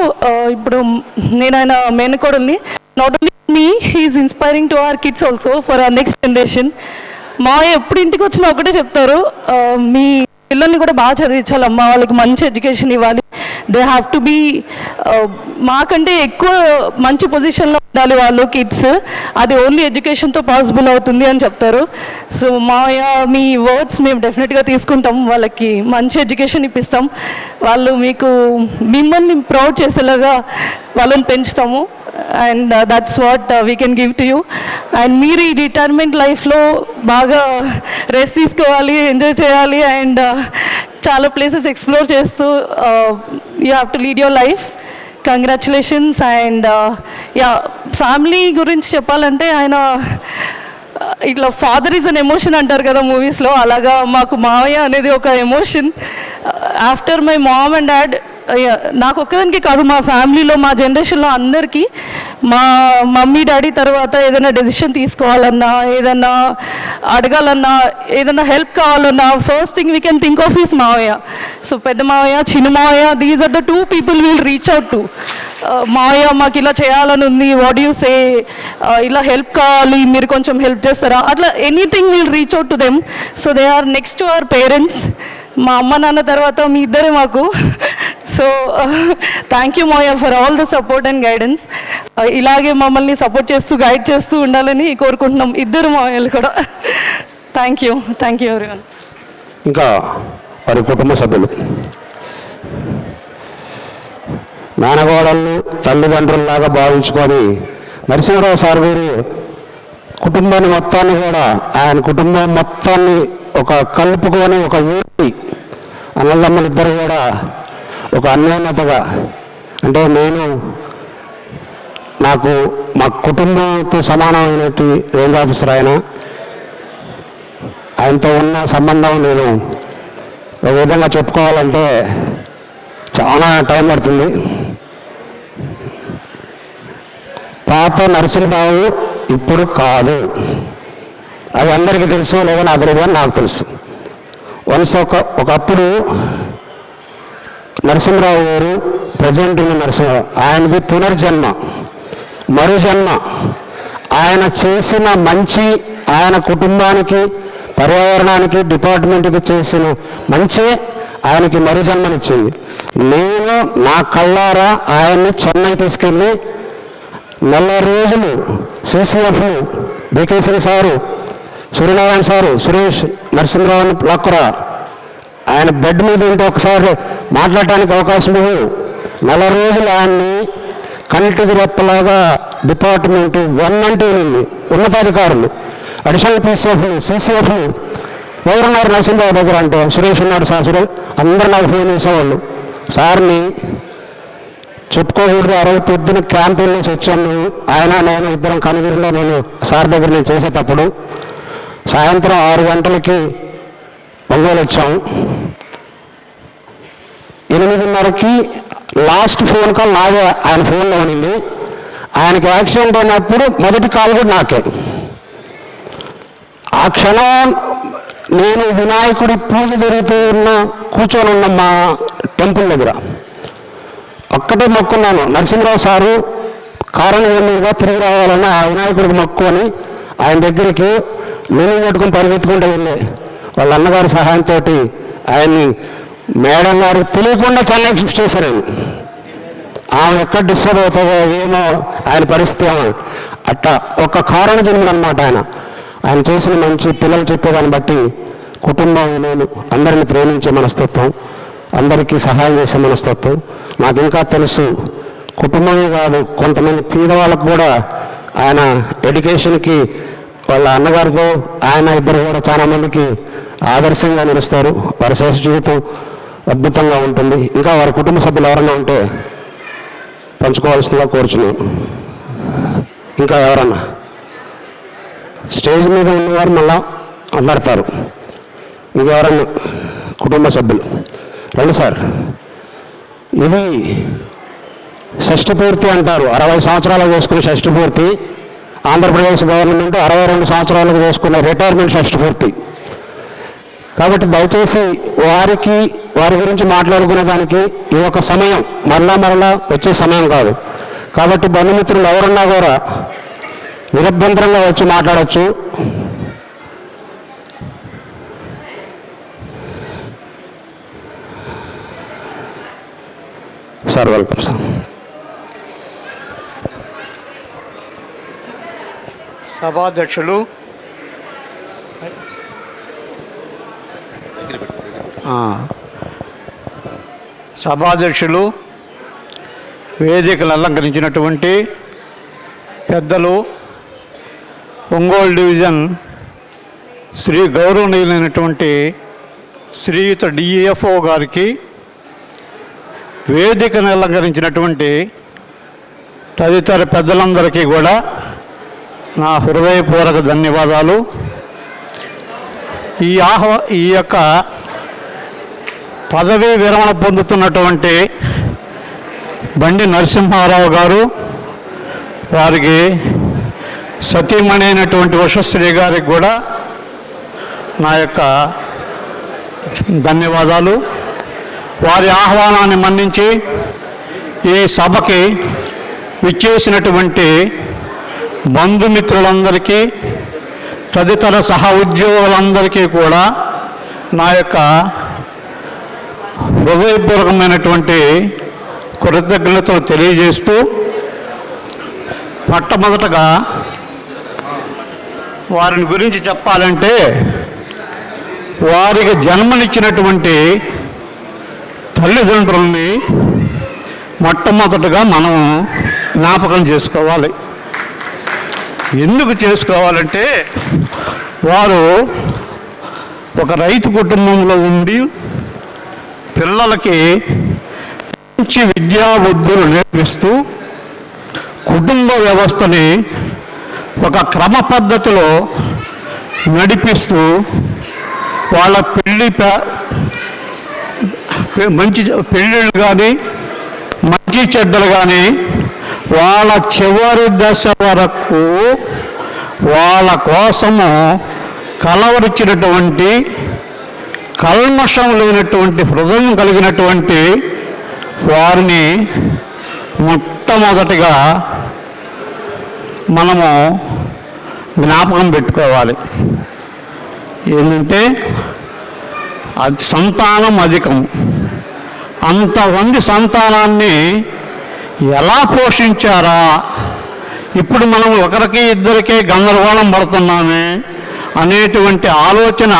ఇప్పుడు నేను ఆయన మేనకోడల్ని. Not only me, he's inspiring to our kids also for our next generation. మా ఎప్పుడు ఇంటికి వచ్చినా ఒకటే చెప్తారు, మీ పిల్లల్ని కూడా బాగా చదివించాలమ్మా, వాళ్ళకి మంచి ఎడ్యుకేషన్ ఇవ్వాలి, దే హ్యావ్ టు బీ మాకంటే ఎక్కువ మంచి పొజిషన్లో ఉండాలి వాళ్ళు కిడ్స్, అది ఓన్లీ ఎడ్యుకేషన్తో పాసిబుల్ అవుతుంది అని చెప్తారు. సో మీ వర్డ్స్ మేము డెఫినెట్గా తీసుకుంటాం, వాళ్ళకి మంచి ఎడ్యుకేషన్ ఇప్పిస్తాం, వాళ్ళు మిమ్మల్ని ప్రౌడ్ చేసేలాగా వాళ్ళని పెంచుతాము. And that's what we can give to you. And మీరు ఈ రిటైర్మెంట్ లైఫ్లో బాగా రెస్ట్ తీసుకోవాలి, ఎంజాయ్ చేయాలి అండ్ చాలా ప్లేసెస్ ఎక్స్ప్లోర్ చేస్తూ you have to lead your life. Congratulations. And family గురించి చెప్పాలంటే ఆయన ఇట్లా ఫాదర్ ఈజ్ అన్ ఎమోషన్ అంటారు కదా మూవీస్లో, అలాగా మాకు మావయ్య అనేది ఒక emotion. After my mom and dad, నాకు ఒక్కదానికి కాదు, మా ఫ్యామిలీలో మా జనరేషన్లో అందరికీ మా మమ్మీ డాడీ తర్వాత ఏదైనా డెసిషన్ తీసుకోవాలన్నా, ఏదన్నా అడగాలన్నా, ఏదైనా హెల్ప్ కావాలన్నా first thing we can think of is మావయ్య. సో పెద్ద మావయ్య, చిన్న మావయ్య, these are the 2 people will reach out to. మావయ్య మాకు ఇలా చేయాలని ఉంది, వాట్ యూ సే, ఇలా హెల్ప్ కావాలి, మీరు కొంచెం హెల్ప్ చేస్తారా, అట్లా anything will reach out to them. So they are next to our parents. మా అమ్మ నాన్న తర్వాత మీ ఇద్దరే మాకు. సో థ్యాంక్ యూ మావయ్య for all the support and guidance. ఇలాగే మమ్మల్ని సపోర్ట్ చేస్తూ గైడ్ చేస్తూ ఉండాలని కోరుకుంటున్నాం ఇద్దరు మావయ్యలు కూడా. Thank you everyone. ఇంకా వారి కుటుంబ సభ్యులు, మేనగోడళ్ళు తల్లిదండ్రుల్లాగా భావించుకొని నరసింహరావు సార్ గారు కుటుంబాన్ని మొత్తాన్ని కూడా, ఆయన కుటుంబం మొత్తాన్ని ఒక కలుపుకొని ఒక ఊరి అన్నదమ్ములిద్దరు కూడా ఒక అన్యోన్యతగా, అంటే నాకు మా కుటుంబంతో సమానమైనట్టు రేంజ్ ఆఫీసర్ ఆయనతో ఉన్న సంబంధం నేను ఒక విధంగా చెప్పుకోవాలంటే చాలా టైం పడుతుంది. పాత నరసింహరావు ఇప్పుడు కాదు, అది అందరికీ తెలుసు, లేదా నాకు తెలియదు, నాకు తెలుసు. వన్స్ ఒకప్పుడు నరసింహరావు గారు, ప్రజెంట్ ఉన్న నరసింహరావు, ఆయనది పునర్జన్మ, మరుజన్మ. ఆయన చేసిన మంచి, ఆయన కుటుంబానికి, పర్యావరణానికి, డిపార్ట్మెంట్కి చేసిన మంచి ఆయనకి మరుజన్మనిచ్చింది. నేను నా కళ్ళారా ఆయన్ని చెన్నై తీసుకెళ్ళి 40 రోజులు సిసిఎఫ్లు బీకేశ్వరి సారు, సూర్యనారాయణ సారు, సురేష్ నరసింహరావుని లాక్కురా, ఆయన బెడ్ మీద ఉంటే ఒకసారి మాట్లాడటానికి అవకాశం 40 రోజులు ఆయన్ని కంటికి రెప్పలాగా డిపార్ట్మెంట్ 1 అంటే ఉంది, ఉన్నతాధికారులు, అడిషనల్ పీసీఎఫ్లు, సీసీఎఫ్లు ఎవరున్నారు నరసింహరావు దగ్గర అంటే సురేష్ ఉన్నాడు సార్, సురేష్ అందరూ నాకు ఫోన్ చేసేవాళ్ళు. సార్ని చెప్పుకోకూడదు, ఆ రోజు పొద్దున క్యాంపెయిన్ నుంచి వచ్చాను, ఆయన నేను ఇద్దరం కనుగొరిలో నేను సార్ దగ్గర నేను చేసేటప్పుడు సాయంత్రం 6 గంటలకి ఒంగోలు వచ్చాము. 8:30కి లాస్ట్ ఫోన్ కాల్ నాదే, ఆయన ఫోన్లో ఉండింది. ఆయనకి యాక్సిడెంట్ అయినప్పుడు మొదటి కాల్ కూడా నాకే. ఆ క్షణం నేను వినాయకుడి పూజ జరుగుతూ కూర్చొని ఉన్న మా టెంపుల్ దగ్గర ఒక్కటే మొక్కున్నాను, నరసింహరావు సారు కారణం ఏమీగా తిరిగి రావాలని ఆ వినాయకుడికి మొక్కుని ఆయన దగ్గరికి నేను కొట్టుకుని పరిగెత్తుకుంటూ వెళ్ళి వాళ్ళ అన్నగారి సహాయంతో ఆయన్ని మేడం గారు తెలియకుండా చెన్నై షిఫ్ట్ చేశారు. ఆమె ఎక్కడ డిస్టర్బ్ అవుతుందో ఏమో ఆయన పరిస్థితి ఏమో అట్లా ఒక కారణ జన్మనమాట. ఆయన చేసిన మంచి పిల్లలు చెప్పేదాన్ని బట్టి కుటుంబం, నేను అందరిని ప్రేమించే మనస్తత్వం, అందరికీ సహాయం చేసే మనస్తత్వం నాకు ఇంకా తెలుసు. కుటుంబమే కాదు, కొంతమంది పేదవాళ్ళకు కూడా ఆయన ఎడ్యుకేషన్కి వాళ్ళ అన్నగారితో ఆయన ఇద్దరు కూడా చాలామందికి ఆదర్శంగా నిలుస్తారు. వారి శేష జీవితం అద్భుతంగా ఉంటుంది. ఇంకా వారి కుటుంబ సభ్యులు ఎవరైనా ఉంటే పంచుకోవాల్సిందిగా కోరుచున్నాను. ఇంకా ఎవరన్నా స్టేజ్ మీద ఉన్నవారు మళ్ళా మాట్లాడతారు. ఇంకెవరన్నా కుటుంబ సభ్యులు రండి సార్. ఇది షష్ఠపూర్తి అంటారు, 60 సంవత్సరాలకు చేసుకునే షష్ఠపూర్తి. ఆంధ్రప్రదేశ్ గవర్నమెంట్ 62 సంవత్సరాలకు చేసుకునే రిటైర్మెంట్ షష్ఠపూర్తి. కాబట్టి దయచేసి వారి గురించి మాట్లాడుకునే దానికి ఇది ఒక సమయం, మరలా వచ్చే సమయం కాదు. కాబట్టి బంధుమిత్రులు ఎవరున్నా కూడా నిరభ్యంతరంగా వచ్చి మాట్లాడచ్చు. Sir welcome sir. సభాధ్యక్షులు, వేదికను అలంకరించినటువంటి పెద్దలు, ఒంగోలు డివిజన్ శ్రీ గౌరవనీయులైనటువంటి శ్రీయుత డిఎఫ్ఓ గారికి, వేదికను అలంకరించినటువంటి తదితర పెద్దలందరికీ కూడా నా హృదయపూర్వక ధన్యవాదాలు. ఈ యొక్క పదవీ విరమణ పొందుతున్నటువంటి బండి నరసింహారావు గారు, వారికి సతీమణి అయినటువంటి ఉషశ్రీ గారికి కూడా నా యొక్క ధన్యవాదాలు. వారి ఆహ్వానాన్ని మన్నించి ఈ సభకి విచ్చేసినటువంటి బంధుమిత్రులందరికీ, తదితర సహ ఉద్యోగులందరికీ కూడా నా యొక్క హృదయపూర్వకమైనటువంటి కృతజ్ఞతలు తెలియజేస్తూ, మొట్టమొదటగా వారిని గురించి చెప్పాలంటే, వారికి జన్మనిచ్చినటువంటి తల్లిదండ్రుల్ని మొట్టమొదటగా మనం జ్ఞాపకం చేసుకోవాలి. ఎందుకు చేసుకోవాలంటే, వారు ఒక రైతు కుటుంబంలో ఉండి పిల్లలకి మంచి విద్యా బుద్ధులు నేర్పిస్తూ కుటుంబ వ్యవస్థని ఒక క్రమ పద్ధతిలో నడిపిస్తూ వాళ్ళ మంచి పెళ్ళిళ్ళు కానీ మంచి చెడ్డలు కానీ వాళ్ళ చివరి దశ వరకు వాళ్ళ కోసము కలవరిచినటువంటి, కల్మషం లేనటువంటి హృదయం కలిగినటువంటి వారిని మొట్టమొదటిగా మనము జ్ఞాపకం పెట్టుకోవాలి. ఏంటంటే సంతానం అధికం. అంతమంది సంతానాన్ని ఎలా పోషించారా? ఇప్పుడు మనం ఒకరికి ఇద్దరికే గందరగోళం పడుతున్నామే అనేటువంటి ఆలోచన,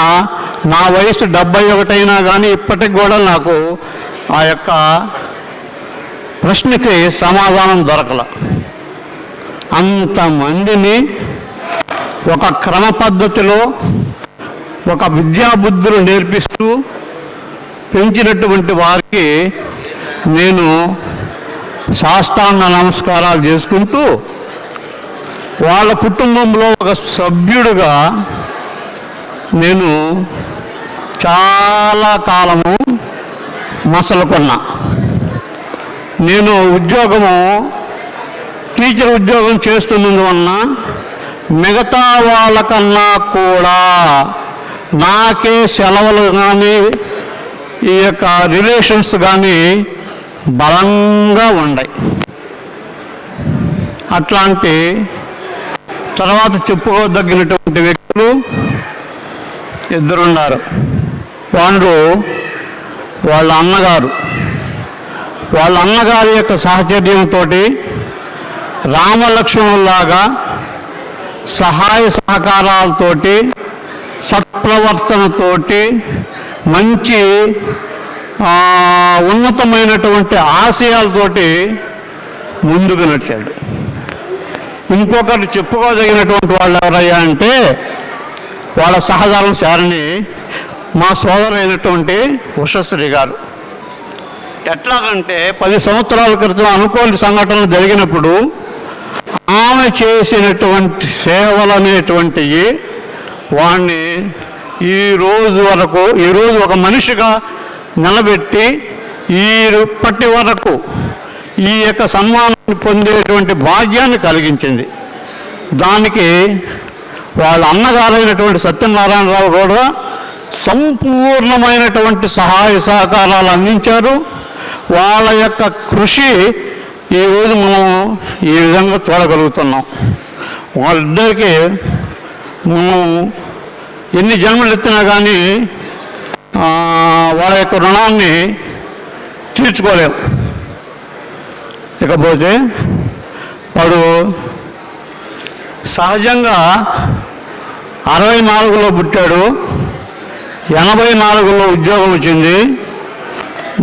నా వయసు 71 అయినా కానీ ఇప్పటికి కూడా నాకు ఆ యొక్క ప్రశ్నకి సమాధానం దొరకల. అంతమందిని ఒక క్రమ పద్ధతిలో ఒక విద్యాబుద్ధులు నేర్పిస్తూ పెంచినటువంటి వారికి నేను సాష్టాంగ నమస్కారాలు చేసుకుంటూ వాళ్ళ కుటుంబంలో ఒక సభ్యుడిగా నేను చాలా కాలము మసలుకున్నా. నేను టీచర్ ఉద్యోగం చేస్తున్నందువలన మిగతా వాళ్ళకన్నా కూడా నాకే సెలవులు కానీ ఈ యొక్క రిలేషన్స్ కానీ బలంగా ఉన్నాయి. అట్లాంటి తర్వాత చెప్పుకోదగినటువంటి వ్యక్తులు ఇద్దరున్నారు. వాళ్ళ అన్నగారి యొక్క సహచర్యంతో రామలక్ష్మణులాగా సహాయ సహకారాలతోటి సత్ప్రవర్తనతోటి మంచి ఉన్నతమైనటువంటి ఆశయాలతోటి ముందుకు నడిచాడు. ఇంకొకటి చెప్పుకోదగినటువంటి వాళ్ళు ఎవరయ్యా అంటే వాళ్ళ సహధర్మ శారణి మా సోదరైనటువంటి ఉషశ్రీ గారు. ఎట్లాగంటే 10 సంవత్సరాల క్రితం అనుకోని సంఘటనలు జరిగినప్పుడు ఆమె చేసినటువంటి సేవలు అనేటువంటివి వాణ్ణి ఈరోజు ఒక మనిషిగా నిలబెట్టి ఇప్పటి వరకు ఈ యొక్క సన్మానాన్ని పొందేటువంటి భాగ్యాన్ని కలిగించింది. దానికి వాళ్ళ అన్నగారైనటువంటి సత్యనారాయణరావు కూడా సంపూర్ణమైనటువంటి సహాయ సహకారాలు అందించారు. వాళ్ళ యొక్క కృషి ఈరోజు మనం ఈ విధంగా చూడగలుగుతున్నాం. వాళ్ళిద్దరికీ మనం ఎన్ని జన్మలు ఎత్తినా కానీ వాళ్ళ యొక్క రుణాన్ని తీర్చుకోలేము. ఇకపోతే వాడు సహజంగా 64లో పుట్టాడు, 84లో ఉద్యోగం వచ్చింది.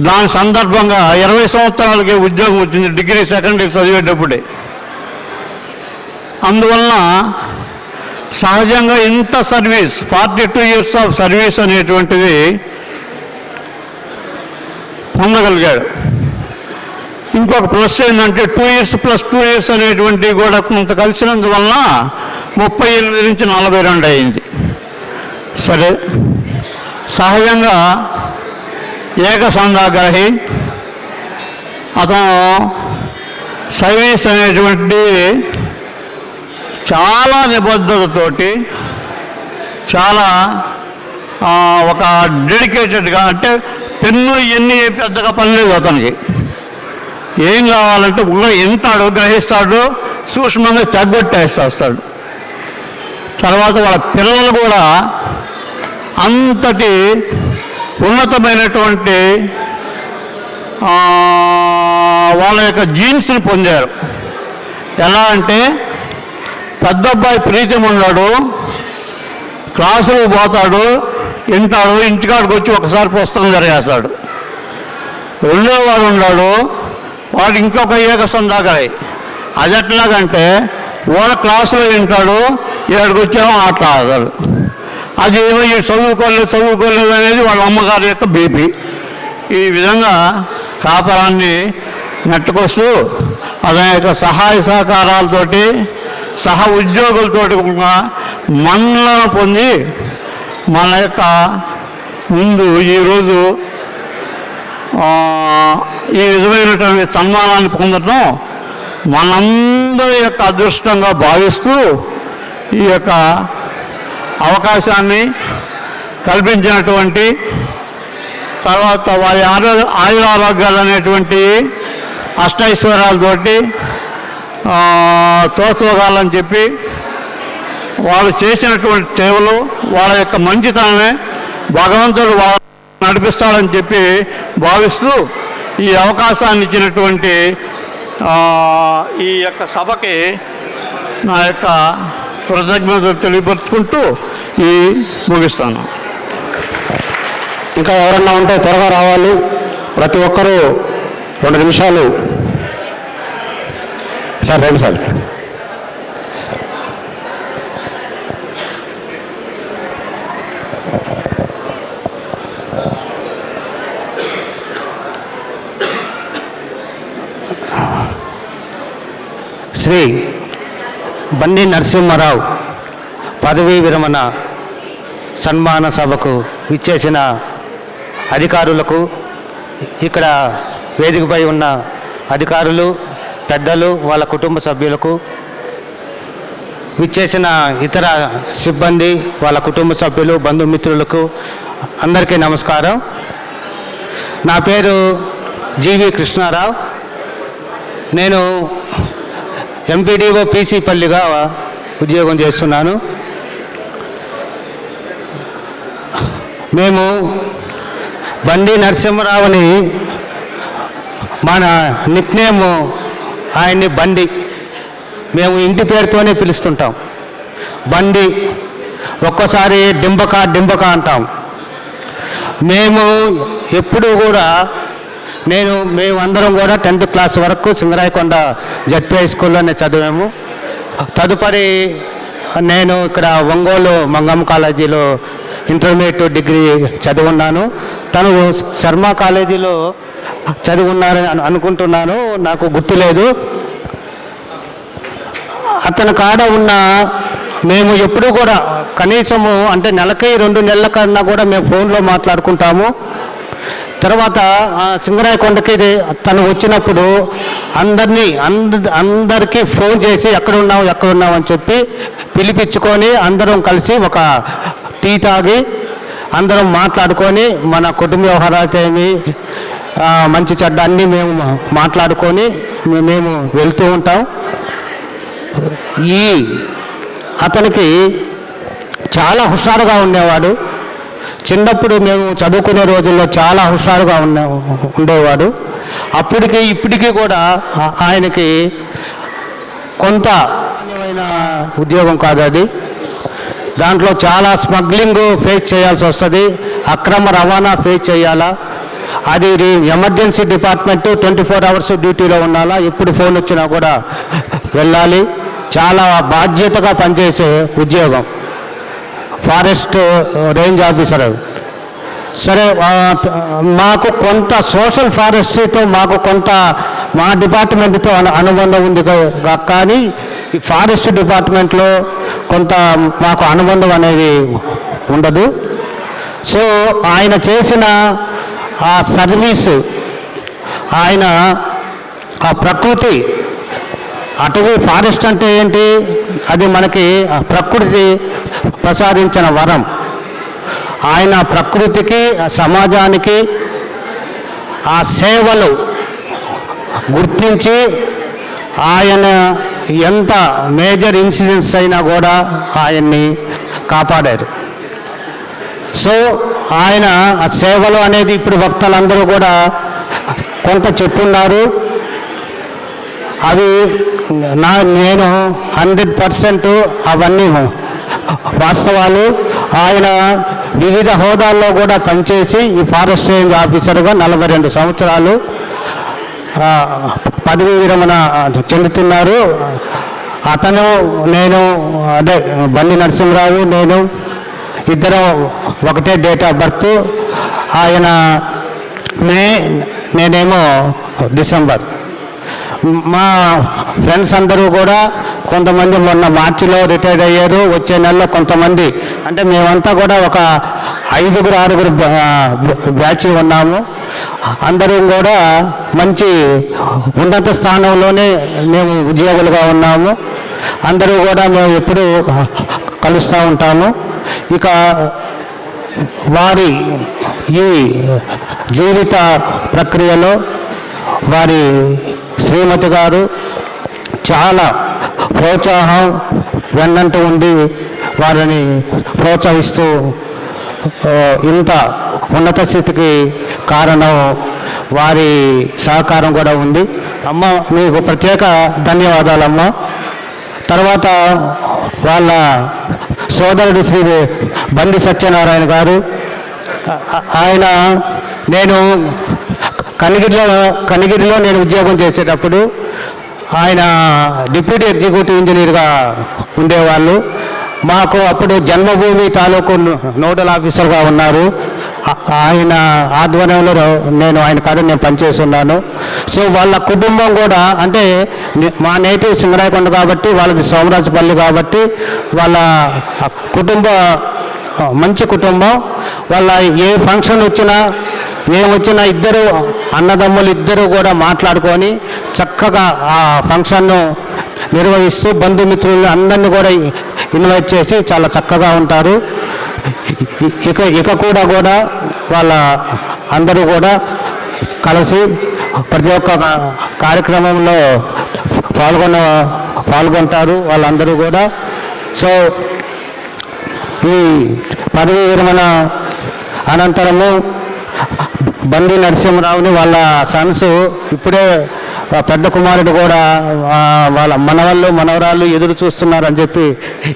దాని సందర్భంగా 20 సంవత్సరాలకే ఉద్యోగం వచ్చింది, డిగ్రీ సెకండ్ ఇయర్ చదివేటప్పుడే. అందువలన సహజంగా ఇంత సర్వీస్ 42 years ఆఫ్ సర్వీస్ అనేటువంటిది పొందగలిగాడు. ఇంకొక ప్లస్ ఏంటంటే 2 years + 2 years అనేటువంటివి కూడా కొంత కలిసినందువలన 38 నుంచి 42 అయింది. సరే, సహజంగా ఏకసంధాగ్రహి. అతను సర్వీస్ అనేటువంటి చాలా నిబద్ధతతోటి చాలా ఒక డెడికేటెడ్గా, అంటే పెన్ను ఇవన్నీ పెద్దగా పని లేదు అతనికి. ఏం కావాలంటే వింటాడు, గ్రహిస్తాడు, సూక్ష్మంగా తగ్గొట్టేస్తాడు. తర్వాత వాళ్ళ పిల్లలు కూడా అంతటి ఉన్నతమైనటువంటి వాళ్ళ యొక్క జీన్స్ని పొందారు. ఎలా అంటే పెద్ద అబ్బాయి ప్రీతం ఉన్నాడు, క్లాసులకు పోతాడు, వింటాడు, ఇంటికాడికి వచ్చి ఒకసారి పుస్తకం జరిగేస్తాడు. రెండో వాడు ఉన్నాడు, వాడు ఇంకొక ఏకసంధాగ్రహి. అది ఎట్లాగంటే వాళ్ళ క్లాసులో వింటాడు, ఇక్కడికి వచ్చేమో ఆటలాడతాడు. అది ఏమో చదువుకోలేదు అనేది వాళ్ళ అమ్మగారి యొక్క బీపీ. ఈ విధంగా కాపరాన్ని నెట్టుకొస్తూ అతని యొక్క సహాయ సహకారాలతోటి సహ ఉద్యోగులతోటి మన్నలను పొంది మన యొక్క ముందు ఈరోజు ఈ విధమైనటువంటి సన్మానాన్ని పొందడం మనందరి యొక్క అదృష్టంగా భావిస్తూ ఈ యొక్క అవకాశాన్ని కల్పించినటువంటి, తర్వాత వారి ఆయురారోగ్యాలు అనేటువంటి అష్టైశ్వర్యాలతోటి తోతోగాలని చెప్పి వాళ్ళు చేసినటువంటి సేవలు, వాళ్ళ యొక్క మంచితనమే భగవంతుడు వాళ్ళు నడిపిస్తాడని చెప్పి భావిస్తూ ఈ అవకాశాన్ని ఇచ్చినటువంటి ఈ యొక్క సభకి నా యొక్క కృతజ్ఞతలు తెలియపరుచుకుంటూ ముగిస్తాను. ఇంకా ఎవరన్నా ఉంటే త్వరగా రావాలి. ప్రతి ఒక్కరూ 2 నిమిషాలు సార్ రండి సార్. శ్రీ బండి నరసింహారావు పదవీ విరమణ సన్మాన సభకు విచ్చేసిన అధికారులకు, ఇక్కడ వేదికపై ఉన్న అధికారులు, పెద్దలు, వాళ్ళ కుటుంబ సభ్యులకు, విచ్చేసిన ఇతర సిబ్బంది, వాళ్ళ కుటుంబ సభ్యులు, బంధుమిత్రులకు అందరికీ నమస్కారం. నా పేరు జీవి కృష్ణారావు. నేను ఎంపీడీఓ పీసీ పల్లిగా ఉద్యోగం చేస్తున్నాను. మేము బండి నరసింహారావుని మన నిక్నేమ్ ఆయన్ని బండి, మేము ఇంటి పేరుతోనే పిలుస్తుంటాం. బండి, ఒక్కోసారి డింబక అంటాం. మేము ఎప్పుడూ కూడా మేమందరం కూడా 10th క్లాస్ వరకు సింగరాయకొండ జడ్పీ హై స్కూల్లోనే చదివాము. తదుపరి నేను ఇక్కడ ఒంగోలు మంగమ్మ కాలేజీలో ఇంటర్మీడియట్ డిగ్రీ చదువున్నాను. తను శర్మ కాలేజీలో చదువున్నారని అనుకుంటున్నాను, నాకు గుర్తులేదు. అతని కాడ ఉన్న మేము ఎప్పుడూ కూడా కనీసము అంటే నెలకి 2 నెలల కన్నా కూడా మేము ఫోన్లో మాట్లాడుకుంటాము. తర్వాత సింగరాయకొండకి తను వచ్చినప్పుడు అందరికీ ఫోన్ చేసి ఎక్కడున్నావు అని చెప్పి పిలిపించుకొని అందరం కలిసి ఒక టీ తాగి అందరం మాట్లాడుకొని మన కుటుంబ వ్యవహారాలు ఏమి మంచి చెడ్డ అన్నీ మేము మాట్లాడుకొని మేము వెళ్తూ ఉంటాం. అతనికి చాలా హుషారుగా ఉండేవాడు. చిన్నప్పుడు మేము చదువుకునే రోజుల్లో చాలా హుషారుగా ఉండేవాడు. అప్పటికి ఇప్పటికీ కూడా ఆయనకి కొంత ఉద్యోగం కాదు అది. దాంట్లో చాలా స్మగ్లింగ్ ఫేస్ చేయాల్సి వస్తుంది, అక్రమ రవాణా ఫేస్ చేయాలా. అది ఎమర్జెన్సీ డిపార్ట్మెంట్ 24 hours డ్యూటీలో ఉండాలా, ఎప్పుడు ఫోన్ వచ్చినా కూడా వెళ్ళాలి. చాలా బాధ్యతగా పనిచేసే ఉద్యోగం, ఫారెస్ట్ రేంజ్ ఆఫీసర్. సరే, మాకు కొంత సోషల్ ఫారెస్ట్రీతో మాకు కొంత మా డిపార్ట్మెంట్తో అనుబంధం ఉంది, కానీ ఈ ఫారెస్ట్ డిపార్ట్మెంట్లో కొంత మాకు అనుబంధం అనేది ఉండదు. సో ఆయన చేసిన ఆ సర్వీసు, ఆయన ఆ ప్రకృతి, అటవీ ఫారెస్ట్ అంటే ఏంటి, అది మనకి ప్రకృతి ప్రసాదించిన వరం. ఆయన ప్రకృతికి, సమాజానికి ఆ సేవలు గుర్తించి ఆయన ఎంత మేజర్ ఇన్సిడెంట్స్ అయినా కూడా ఆయన్ని కాపాడారు. సో ఆయన ఆ సేవలు అనేది ఇప్పుడు భక్తులందరూ కూడా కొంత చెప్పున్నారు. అవి నేను 100% అవన్నీ వాస్తవాలు. ఆయన వివిధ హోదాల్లో కూడా పనిచేసి ఈ ఫారెస్ట్ రేంజ్ ఆఫీసర్గా 42 సంవత్సరాలు పదవీ విరమణ చెందుతున్నారు. అతను నేను అదే బండి నరసింహారావు నేను ఇద్దరం ఒకటే డేట్ ఆఫ్ బర్త్. ఆయన మే, నేనేమో డిసెంబర్. మా ఫ్రెండ్స్ అందరూ కూడా కొంతమంది మొన్న మార్చిలో రిటైర్ అయ్యారు, వచ్చే నెలలో కొంతమంది, అంటే మేమంతా కూడా ఒక 5-6 బ్యాచ్ ఉన్నాము. అందరూ కూడా మంచి ఉన్నత స్థానంలోనే మేము ఉద్యోగులుగా ఉన్నాము. అందరూ కూడా మేము ఎప్పుడూ కలుస్తూ ఉంటాము. ఇక వారి ఈ జీవిత ప్రక్రియలో వారి శ్రీమతి గారు చాలా ప్రోత్సాహం వెన్నంటూ ఉండి వారిని ప్రోత్సహిస్తూ ఇంత ఉన్నత స్థితికి కారణం వారి సహకారం కూడా ఉంది. అమ్మ, మీకు ప్రత్యేక ధన్యవాదాలమ్మ. తర్వాత వాళ్ళ సోదరుడు శ్రీ బండి సత్యనారాయణ గారు, ఆయన నేను కనిగిరిలో నేను ఉద్యోగం చేసేటప్పుడు ఆయన డిప్యూటీ ఎగ్జిక్యూటివ్ ఇంజనీర్గా ఉండేవాళ్ళు. మాకు అప్పుడు జన్మభూమి తాలూకు నోడల్ ఆఫీసర్గా ఉన్నారు. ఆయన ఆధ్వర్యంలో ఆయన కాడ నేను పనిచేస్తున్నాను. సో వాళ్ళ కుటుంబం కూడా అంటే మా నేటివ్ సింగరాయకొండ కాబట్టి వాళ్ళది సోమరాజపల్లి కాబట్టి వాళ్ళ కుటుంబ మంచి కుటుంబం. వాళ్ళ ఏ ఫంక్షన్ వచ్చినా ఏమొచ్చినా ఇద్దరు అన్నదమ్ములు ఇద్దరు కూడా మాట్లాడుకొని చక్కగా ఆ ఫంక్షన్ను నిర్వహిస్తూ బంధుమిత్రులు అందరినీ కూడా ఇన్వైట్ చేసి చాలా చక్కగా ఉంటారు. ఇక కూడా వాళ్ళ అందరూ కూడా కలిసి ప్రతి ఒక్క కార్యక్రమంలో పాల్గొంటారు వాళ్ళందరూ కూడా. సో ఈ పదవీ విరమణ అనంతరము బండి నరసింహరావుని వాళ్ళ సన్స్ ఇప్పుడే పెద్ద కుమారుడు కూడా వాళ్ళ మనవరాళ్ళు ఎదురు చూస్తున్నారని చెప్పి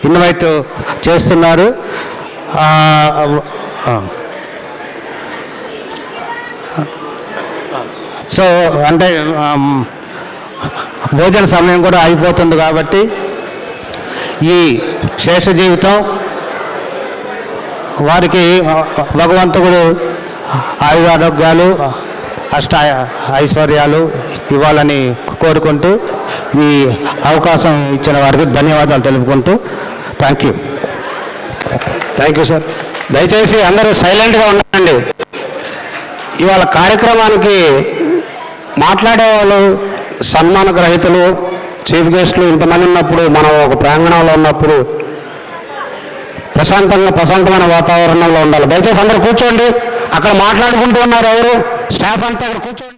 ఇన్వైట్ చేస్తున్నారు. సో అంటే భోజన సమయం కూడా అయిపోతుంది కాబట్టి ఈ శేష జీవితం వారికి భగవంతుడు ఆయురారోగ్యాలు అష్ట ఐశ్వర్యాలు ఇవ్వాలని కోరుకుంటూ ఈ అవకాశం ఇచ్చిన వారికి ధన్యవాదాలు తెలుపుకుంటూ థ్యాంక్ యూ సార్. దయచేసి అందరూ సైలెంట్గా ఉండండి. ఇవాళ కార్యక్రమానికి మాట్లాడేవాళ్ళు సన్మాన గ్రహీతలు చీఫ్ గెస్టులు ఇంతమంది ఉన్నప్పుడు మనం ఒక ప్రాంగణంలో ఉన్నప్పుడు ప్రశాంతమైన వాతావరణంలో ఉండాలి. దయచేసి అందరూ కూర్చోండి. అక్కడ మాట్లాడుకుంటూ ఉన్నారు ఎవరు స్టాఫ్ అంతా అక్కడ కూర్చోండి.